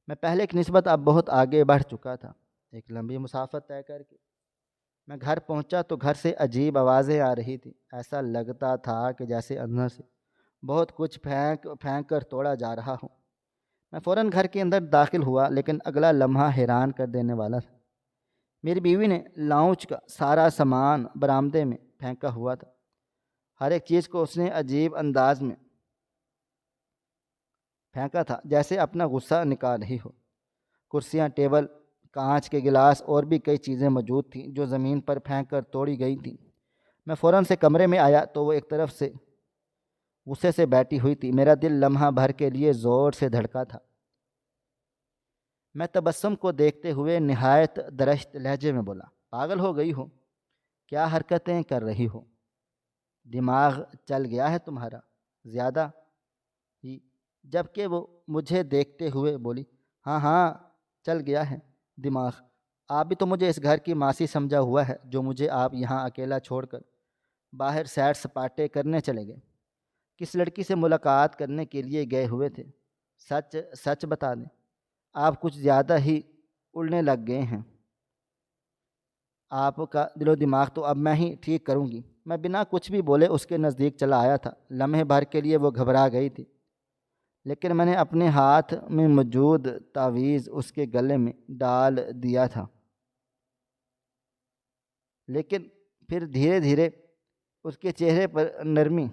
S1: میں پہلے کی نسبت اب بہت آگے بڑھ چکا تھا۔ ایک لمبی مسافت طے کر کے میں گھر پہنچا تو گھر سے عجیب آوازیں آ رہی تھی۔ ایسا لگتا تھا کہ جیسے اندر سے بہت کچھ پھینک کر توڑا جا رہا ہوں۔ میں فوراً گھر کے اندر داخل ہوا، لیکن اگلا لمحہ حیران کر دینے والا تھا۔ میری بیوی نے لاؤنج کا سارا سامان برآمدے میں پھینکا ہوا تھا۔ ہر ایک چیز کو اس نے عجیب انداز میں پھینکا تھا، جیسے اپنا غصہ نکال رہی ہو۔ کرسیاں، ٹیبل، کانچ کے گلاس اور بھی کئی چیزیں موجود تھیں جو زمین پر پھینک کر توڑی گئی تھیں۔ میں فوراً سے کمرے میں آیا تو وہ ایک طرف سے غصے سے بیٹھی ہوئی تھی۔ میرا دل لمحہ بھر کے لیے زور سے دھڑکا تھا۔ میں تبسم کو دیکھتے ہوئے نہایت درشت لہجے میں بولا، پاگل ہو گئی ہو؟ کیا حرکتیں کر رہی ہو؟ دماغ چل گیا ہے تمہارا؟ زیادہ ہی۔ جبکہ وہ مجھے دیکھتے ہوئے بولی، ہاں ہاں چل گیا ہے دماغ۔ آپ بھی تو مجھے اس گھر کی ماسی سمجھا ہوا ہے جو مجھے آپ یہاں اکیلا چھوڑ کر باہر سیر سپاٹے کرنے چلے گئے۔ کس لڑکی سے ملاقات کرنے کے لیے گئے ہوئے تھے؟ سچ سچ بتا دیں، آپ کچھ زیادہ ہی اڑنے لگ گئے ہیں۔ آپ کا دل و دماغ تو اب میں ہی ٹھیک کروں گی۔ میں بنا کچھ بھی بولے اس کے نزدیک چلا آیا تھا۔ لمحے بھر کے لیے وہ گھبرا گئی تھی، لیکن میں نے اپنے ہاتھ میں موجود تعویذ اس کے گلے میں ڈال دیا تھا۔ لیکن پھر دھیرے دھیرے اس کے چہرے پر نرمی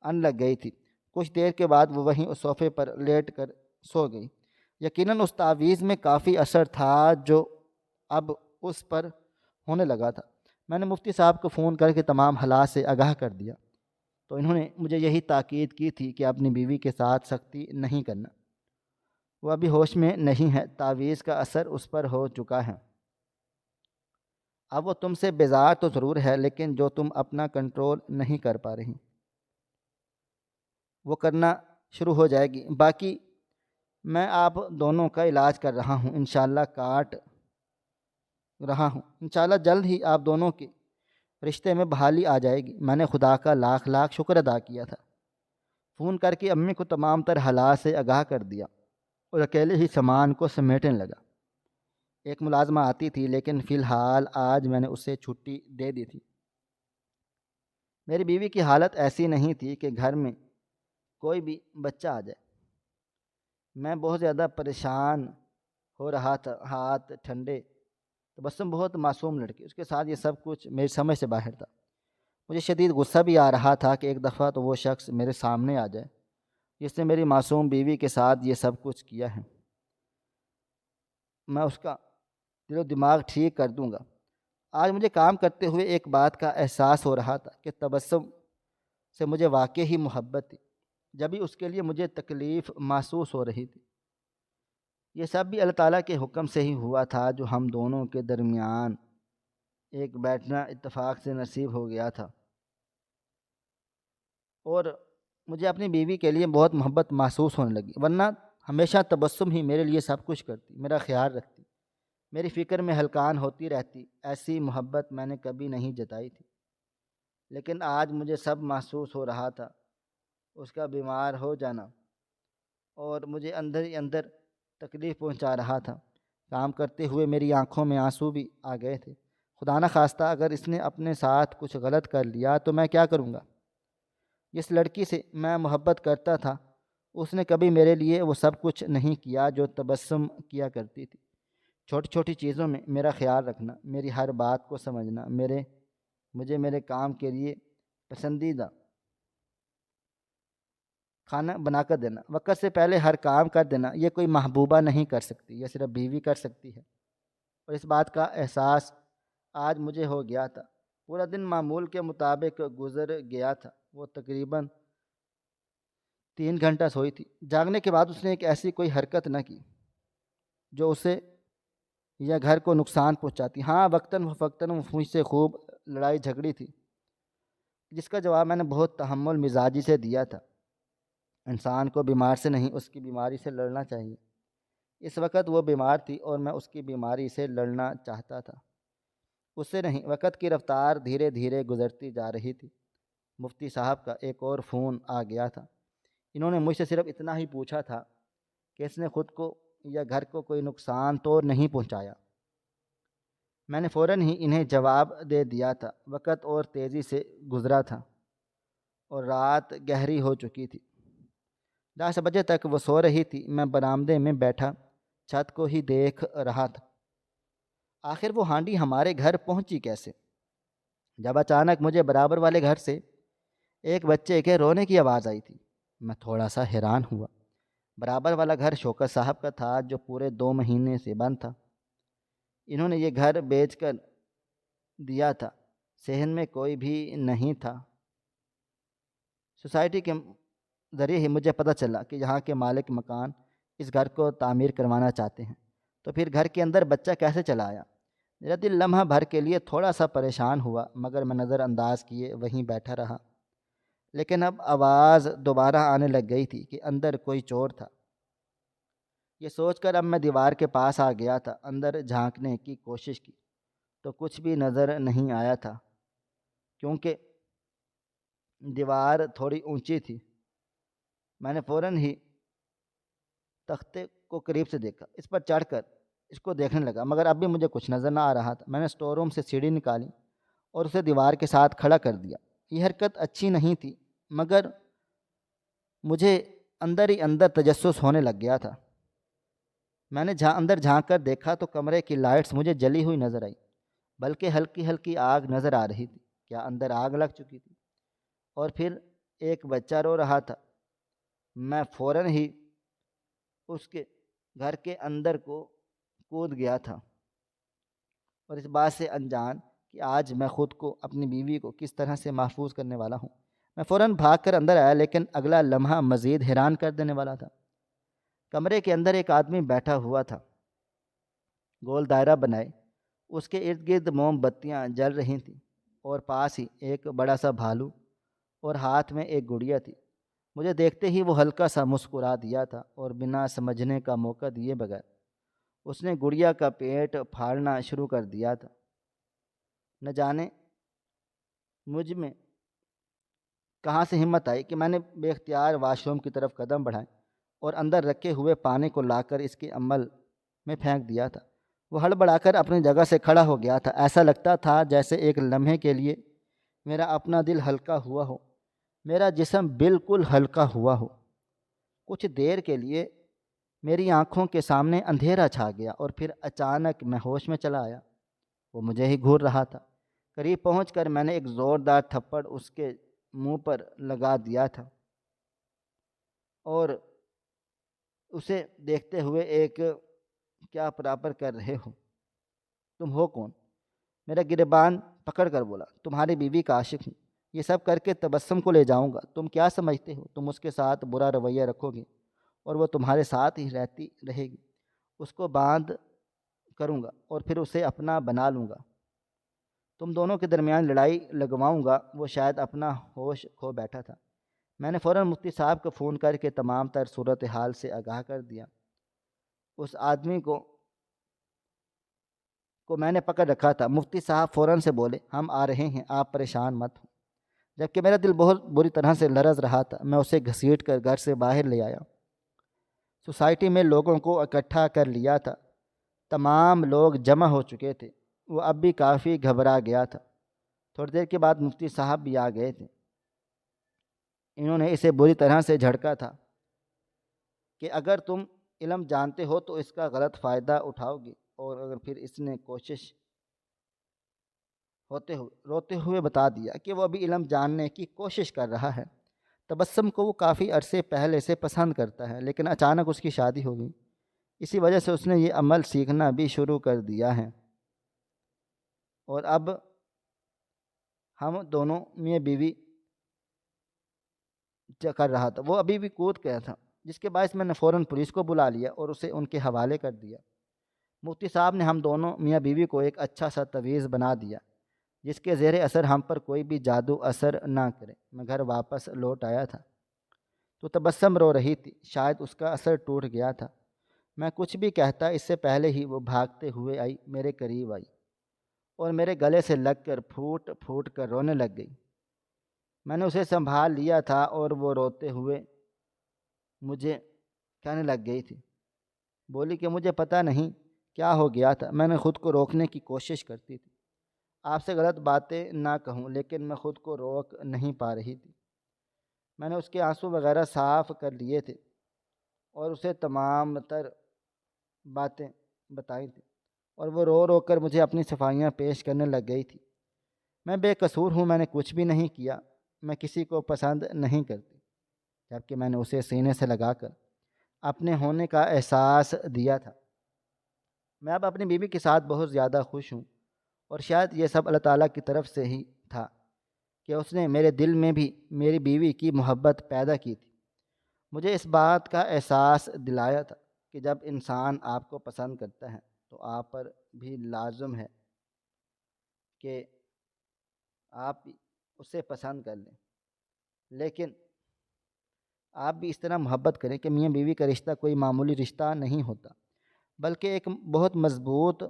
S1: آنے لگ گئی تھی۔ کچھ دیر کے بعد وہ وہیں اس صوفے پر لیٹ کر سو گئی۔ یقیناً اس تعویذ میں کافی اثر تھا جو اب اس پر ہونے لگا تھا۔ میں نے مفتی صاحب کو فون کر کے تمام حالات سے آگاہ کر دیا تو انہوں نے مجھے یہی تاکید کی تھی کہ اپنی بیوی کے ساتھ سختی نہیں کرنا، وہ ابھی ہوش میں نہیں ہے، تعویذ کا اثر اس پر ہو چکا ہے۔ اب وہ تم سے بیزار تو ضرور ہے، لیکن جو تم اپنا کنٹرول نہیں کر پا رہی وہ کرنا شروع ہو جائے گی۔ باقی میں آپ دونوں کا علاج کر رہا ہوں، انشاءاللہ کاٹ رہا ہوں، انشاءاللہ جلد ہی آپ دونوں کے رشتے میں بحالی آ جائے گی۔ میں نے خدا کا لاکھ لاکھ شکر ادا کیا تھا۔ فون کر کے امی کو تمام تر حالات سے آگاہ کر دیا اور اکیلے ہی سامان کو سمیٹنے لگا۔ ایک ملازمہ آتی تھی، لیکن فی الحال آج میں نے اسے چھٹی دے دی تھی۔ میری بیوی کی حالت ایسی نہیں تھی کہ گھر میں کوئی بھی بچہ آ جائے۔ میں بہت زیادہ پریشان ہو رہا تھا۔ ہاتھ ٹھنڈے، تبسم بہت معصوم لڑکی، اس کے ساتھ یہ سب کچھ میری سمجھ سے باہر تھا۔ مجھے شدید غصہ بھی آ رہا تھا کہ ایک دفعہ تو وہ شخص میرے سامنے آ جائے جس نے میری معصوم بیوی کے ساتھ یہ سب کچھ کیا ہے۔ میں اس کا دل و دماغ ٹھیک کر دوں گا۔ آج مجھے کام کرتے ہوئے ایک بات کا احساس ہو رہا تھا کہ تبسم سے مجھے واقعی ہی محبت تھی، جبھی اس کے لیے مجھے تکلیف محسوس ہو رہی تھی۔ یہ سب بھی اللہ تعالیٰ کے حکم سے ہی ہوا تھا، جو ہم دونوں کے درمیان ایک بیٹھنا اتفاق سے نصیب ہو گیا تھا، اور مجھے اپنی بیوی کے لیے بہت محبت محسوس ہونے لگی، ورنہ ہمیشہ تبسم ہی میرے لیے سب کچھ کرتی، میرا خیال رکھتی، میری فکر میں ہلکان ہوتی رہتی۔ ایسی محبت میں نے کبھی نہیں جتائی تھی، لیکن آج مجھے سب محسوس ہو رہا تھا۔ اس کا بیمار ہو جانا اور مجھے اندر ہی اندر تکلیف پہنچا رہا تھا۔ کام کرتے ہوئے میری آنکھوں میں آنسو بھی آ گئے تھے۔ خدا نہ خواستہ اگر اس نے اپنے ساتھ کچھ غلط کر لیا تو میں کیا کروں گا؟ جس لڑکی سے میں محبت کرتا تھا اس نے کبھی میرے لیے وہ سب کچھ نہیں کیا جو تبسم کیا کرتی تھی۔ چھوٹی چھوٹی چیزوں میں میرا خیال رکھنا، میری ہر بات کو سمجھنا، مجھے میرے کام کے لیے پسندیدہ کھانا بنا کر دینا، وقت سے پہلے ہر کام کر دینا، یہ کوئی محبوبہ نہیں کر سکتی، یہ صرف بیوی کر سکتی ہے۔ اور اس بات کا احساس آج مجھے ہو گیا تھا۔ پورا دن معمول کے مطابق گزر گیا تھا۔ وہ تقریباً 3 گھنٹہ سوئی تھی۔ جاگنے کے بعد اس نے ایک ایسی کوئی حرکت نہ کی جو اسے یا گھر کو نقصان پہنچاتی۔ ہاں، وقتاً فوقتاً وہ مجھ سے خوب لڑائی جھگڑی تھی، جس کا جواب میں نے بہت تحمل مزاجی سے دیا تھا۔ انسان کو بیمار سے نہیں، اس کی بیماری سے لڑنا چاہیے۔ اس وقت وہ بیمار تھی اور میں اس کی بیماری سے لڑنا چاہتا تھا، اس سے نہیں۔ وقت کی رفتار دھیرے دھیرے گزرتی جا رہی تھی۔ مفتی صاحب کا ایک اور فون آ گیا تھا۔ انہوں نے مجھ سے صرف اتنا ہی پوچھا تھا کہ اس نے خود کو یا گھر کو کوئی نقصان تو نہیں پہنچایا۔ میں نے فوراً ہی انہیں جواب دے دیا تھا۔ وقت اور تیزی سے گزرا تھا اور رات گہری ہو چکی تھی۔ 10 بجے تک وہ سو رہی تھی۔ میں برآمدے میں بیٹھا چھت کو ہی دیکھ رہا تھا۔ آخر وہ ہانڈی ہمارے گھر پہنچی کیسے؟ جب اچانک مجھے برابر والے گھر سے ایک بچے کے رونے کی آواز آئی تھی۔ میں تھوڑا سا حیران ہوا۔ برابر والا گھر شوکت صاحب کا تھا، جو پورے 2 مہینے سے بند تھا۔ انہوں نے یہ گھر بیچ کر دیا تھا۔ صحن میں کوئی بھی نہیں تھا۔ سوسائٹی کے ذریعے ہی مجھے پتہ چلا کہ یہاں کے مالک مکان اس گھر کو تعمیر کروانا چاہتے ہیں، تو پھر گھر کے اندر بچہ کیسے چلا آیا؟ میرا دل لمحہ بھر کے لیے تھوڑا سا پریشان ہوا، مگر میں نظر انداز کیے وہیں بیٹھا رہا۔ لیکن اب آواز دوبارہ آنے لگ گئی تھی کہ اندر کوئی چور تھا۔ یہ سوچ کر اب میں دیوار کے پاس آ گیا تھا۔ اندر جھانکنے کی کوشش کی تو کچھ بھی نظر نہیں آیا تھا، کیونکہ دیوار تھوڑی اونچی تھی۔ میں نے فوراً ہی تختے کو قریب سے دیکھا، اس پر چڑھ کر اس کو دیکھنے لگا، مگر اب بھی مجھے کچھ نظر نہ آ رہا تھا۔ میں نے اسٹور روم سے سیڑھی نکالی اور اسے دیوار کے ساتھ کھڑا کر دیا۔ یہ حرکت اچھی نہیں تھی، مگر مجھے اندر ہی اندر تجسس ہونے لگ گیا تھا۔ میں نے اندر جھانک کر دیکھا تو کمرے کی لائٹس مجھے جلی ہوئی نظر آئی۔ بلکہ ہلکی ہلکی آگ نظر آ رہی تھی۔ کیا اندر آگ لگ چکی تھی؟ اور پھر ایک بچہ رو رہا تھا۔ میں فوراً ہی اس کے گھر کے اندر کو کود گیا تھا، اور اس بات سے انجان کہ آج میں خود کو اپنی بیوی کو کس طرح سے محفوظ کرنے والا ہوں۔ میں فوراً بھاگ کر اندر آیا، لیکن اگلا لمحہ مزید حیران کر دینے والا تھا۔ کمرے کے اندر ایک آدمی بیٹھا ہوا تھا، گول دائرہ بنائے، اس کے ارد گرد موم بتیاں جل رہی تھیں، اور پاس ہی ایک بڑا سا بھالو اور ہاتھ میں ایک گڑیا تھی۔ مجھے دیکھتے ہی وہ ہلکا سا مسکرا دیا تھا، اور بنا سمجھنے کا موقع دیے بغیر اس نے گڑیا کا پیٹ پھاڑنا شروع کر دیا تھا۔ نہ جانے مجھ میں کہاں سے ہمت آئی کہ میں نے بے اختیار واش روم کی طرف قدم بڑھائے اور اندر رکھے ہوئے پانی کو لا کر اس کے عمل میں پھینک دیا تھا۔ وہ ہڑبڑا کر اپنی جگہ سے کھڑا ہو گیا تھا۔ ایسا لگتا تھا جیسے ایک لمحے کے لیے میرا اپنا دل ہلکا ہوا ہو، میرا جسم بالکل ہلکا ہوا ہو۔ کچھ دیر کے لیے میری آنکھوں کے سامنے اندھیرا چھا گیا، اور پھر اچانک میں ہوش میں چلا آیا۔ وہ مجھے ہی گھور رہا تھا۔ قریب پہنچ کر میں نے ایک زوردار تھپڑ اس کے منہ پر لگا دیا تھا، اور اسے دیکھتے ہوئے ایک کیا برابر کر رہے ہو؟ تم ہو کون؟ میرا گریبان پکڑ کر بولا، تمہاری بیوی کا عاشق ہوں۔ یہ سب کر کے تبسم کو لے جاؤں گا۔ تم کیا سمجھتے ہو تم اس کے ساتھ برا رویہ رکھو گے اور وہ تمہارے ساتھ ہی رہتی رہے گی؟ اس کو باندھ کروں گا اور پھر اسے اپنا بنا لوں گا۔ تم دونوں کے درمیان لڑائی لگواؤں گا۔ وہ شاید اپنا ہوش کھو بیٹھا تھا۔ میں نے فوراً مفتی صاحب کو فون کر کے تمام تر صورتحال سے آگاہ کر دیا۔ اس آدمی کو میں نے پکڑ رکھا تھا۔ مفتی صاحب فوراً سے بولے، ہم آ رہے ہیں، آپ پریشان مت ہوں۔ جبکہ میرا دل بہت بری طرح سے لرز رہا تھا، میں اسے گھسیٹ کر گھر سے باہر لے آیا۔ سوسائٹی میں لوگوں کو اکٹھا کر لیا تھا۔ تمام لوگ جمع ہو چکے تھے۔ وہ اب بھی کافی گھبرا گیا تھا۔ تھوڑی دیر کے بعد مفتی صاحب بھی آ گئے تھے۔ انہوں نے اسے بری طرح سے جھڑکا تھا کہ اگر تم علم جانتے ہو تو اس کا غلط فائدہ اٹھاؤ گے، اور اگر پھر اس نے کوشش روتے ہوئے بتا دیا کہ وہ ابھی علم جاننے کی کوشش کر رہا ہے۔ تبسم کو وہ کافی عرصے پہلے سے پسند کرتا ہے، لیکن اچانک اس کی شادی ہو گئی۔ اسی وجہ سے اس نے یہ عمل سیکھنا بھی شروع کر دیا ہے، اور اب ہم دونوں میاں بیوی کر رہا تھا۔ وہ ابھی بھی کود گیا تھا، جس کے باعث میں نے فوراً پولیس کو بلا لیا اور اسے ان کے حوالے کر دیا۔ مفتی صاحب نے ہم دونوں میاں بیوی کو ایک اچھا سا تعویذ بنا دیا، جس کے زیر اثر ہم پر کوئی بھی جادو اثر نہ کرے۔ میں گھر واپس لوٹ آیا تھا تو تبسم رو رہی تھی، شاید اس کا اثر ٹوٹ گیا تھا۔ میں کچھ بھی کہتا اس سے پہلے ہی وہ بھاگتے ہوئے آئی، میرے قریب آئی اور میرے گلے سے لگ کر پھوٹ پھوٹ کر رونے لگ گئی۔ میں نے اسے سنبھال لیا تھا اور وہ روتے ہوئے مجھے کہنے لگ گئی تھی، بولی کہ مجھے پتہ نہیں کیا ہو گیا تھا، میں نے خود کو روکنے کی کوشش کرتی تھی، آپ سے غلط باتیں نہ کہوں، لیکن میں خود کو روک نہیں پا رہی تھی۔ میں نے اس کے آنسو وغیرہ صاف کر لیے تھے اور اسے تمام تر باتیں بتائی تھیں، اور وہ رو رو کر مجھے اپنی صفائیاں پیش کرنے لگ گئی تھی۔ میں بے قصور ہوں، میں نے کچھ بھی نہیں کیا، میں کسی کو پسند نہیں کرتی، جبکہ میں نے اسے سینے سے لگا کر اپنے ہونے کا احساس دیا تھا۔ میں اب اپنی بیوی کے ساتھ بہت زیادہ خوش ہوں، اور شاید یہ سب اللہ تعالیٰ کی طرف سے ہی تھا کہ اس نے میرے دل میں بھی میری بیوی کی محبت پیدا کی تھی۔ مجھے اس بات کا احساس دلایا تھا کہ جب انسان آپ کو پسند کرتا ہے تو آپ پر بھی لازم ہے کہ آپ اسے پسند کر لیں، لیکن آپ بھی اس طرح محبت کریں کہ میاں بیوی کا رشتہ کوئی معمولی رشتہ نہیں ہوتا، بلکہ ایک بہت مضبوط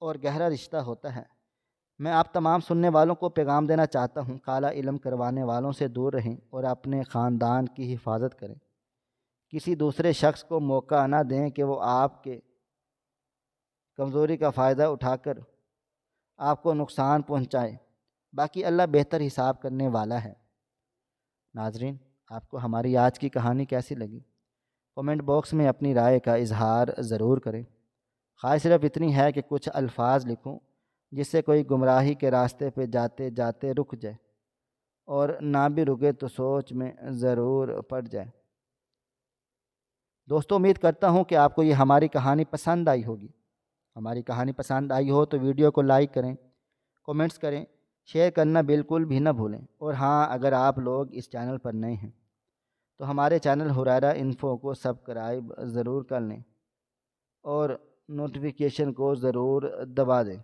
S1: اور گہرا رشتہ ہوتا ہے۔ میں آپ تمام سننے والوں کو پیغام دینا چاہتا ہوں، کالا علم کروانے والوں سے دور رہیں اور اپنے خاندان کی حفاظت کریں۔ کسی دوسرے شخص کو موقع نہ دیں کہ وہ آپ کے کمزوری کا فائدہ اٹھا کر آپ کو نقصان پہنچائے، باقی اللہ بہتر حساب کرنے والا ہے۔ ناظرین، آپ کو ہماری آج کی کہانی کیسی لگی؟ کومنٹ باکس میں اپنی رائے کا اظہار ضرور کریں۔ خواہش صرف اتنی ہے کہ کچھ الفاظ لکھوں جس سے کوئی گمراہی کے راستے پہ جاتے جاتے رک جائے اور نہ بھی رکے تو سوچ میں ضرور پڑ جائے۔ دوستو، امید کرتا ہوں کہ آپ کو یہ ہماری کہانی پسند آئی ہوگی۔ ہماری کہانی پسند آئی ہو تو ویڈیو کو لائک کریں، کومنٹس کریں، شیئر کرنا بالکل بھی نہ بھولیں۔ اور ہاں، اگر آپ لوگ اس چینل پر نئے ہیں تو ہمارے چینل حریرہ انفو کو سبسکرائب ضرور کر لیں اور نوٹیفیکیشن کو ضرور دبا دیں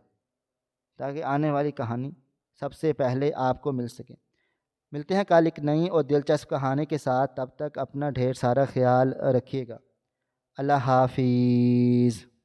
S1: تاکہ آنے والی کہانی سب سے پہلے آپ کو مل سکے۔ ملتے ہیں کل ایک نئی اور دلچسپ کہانی کے ساتھ، تب تک اپنا ڈھیر سارا خیال رکھیے گا۔ اللہ حافظ۔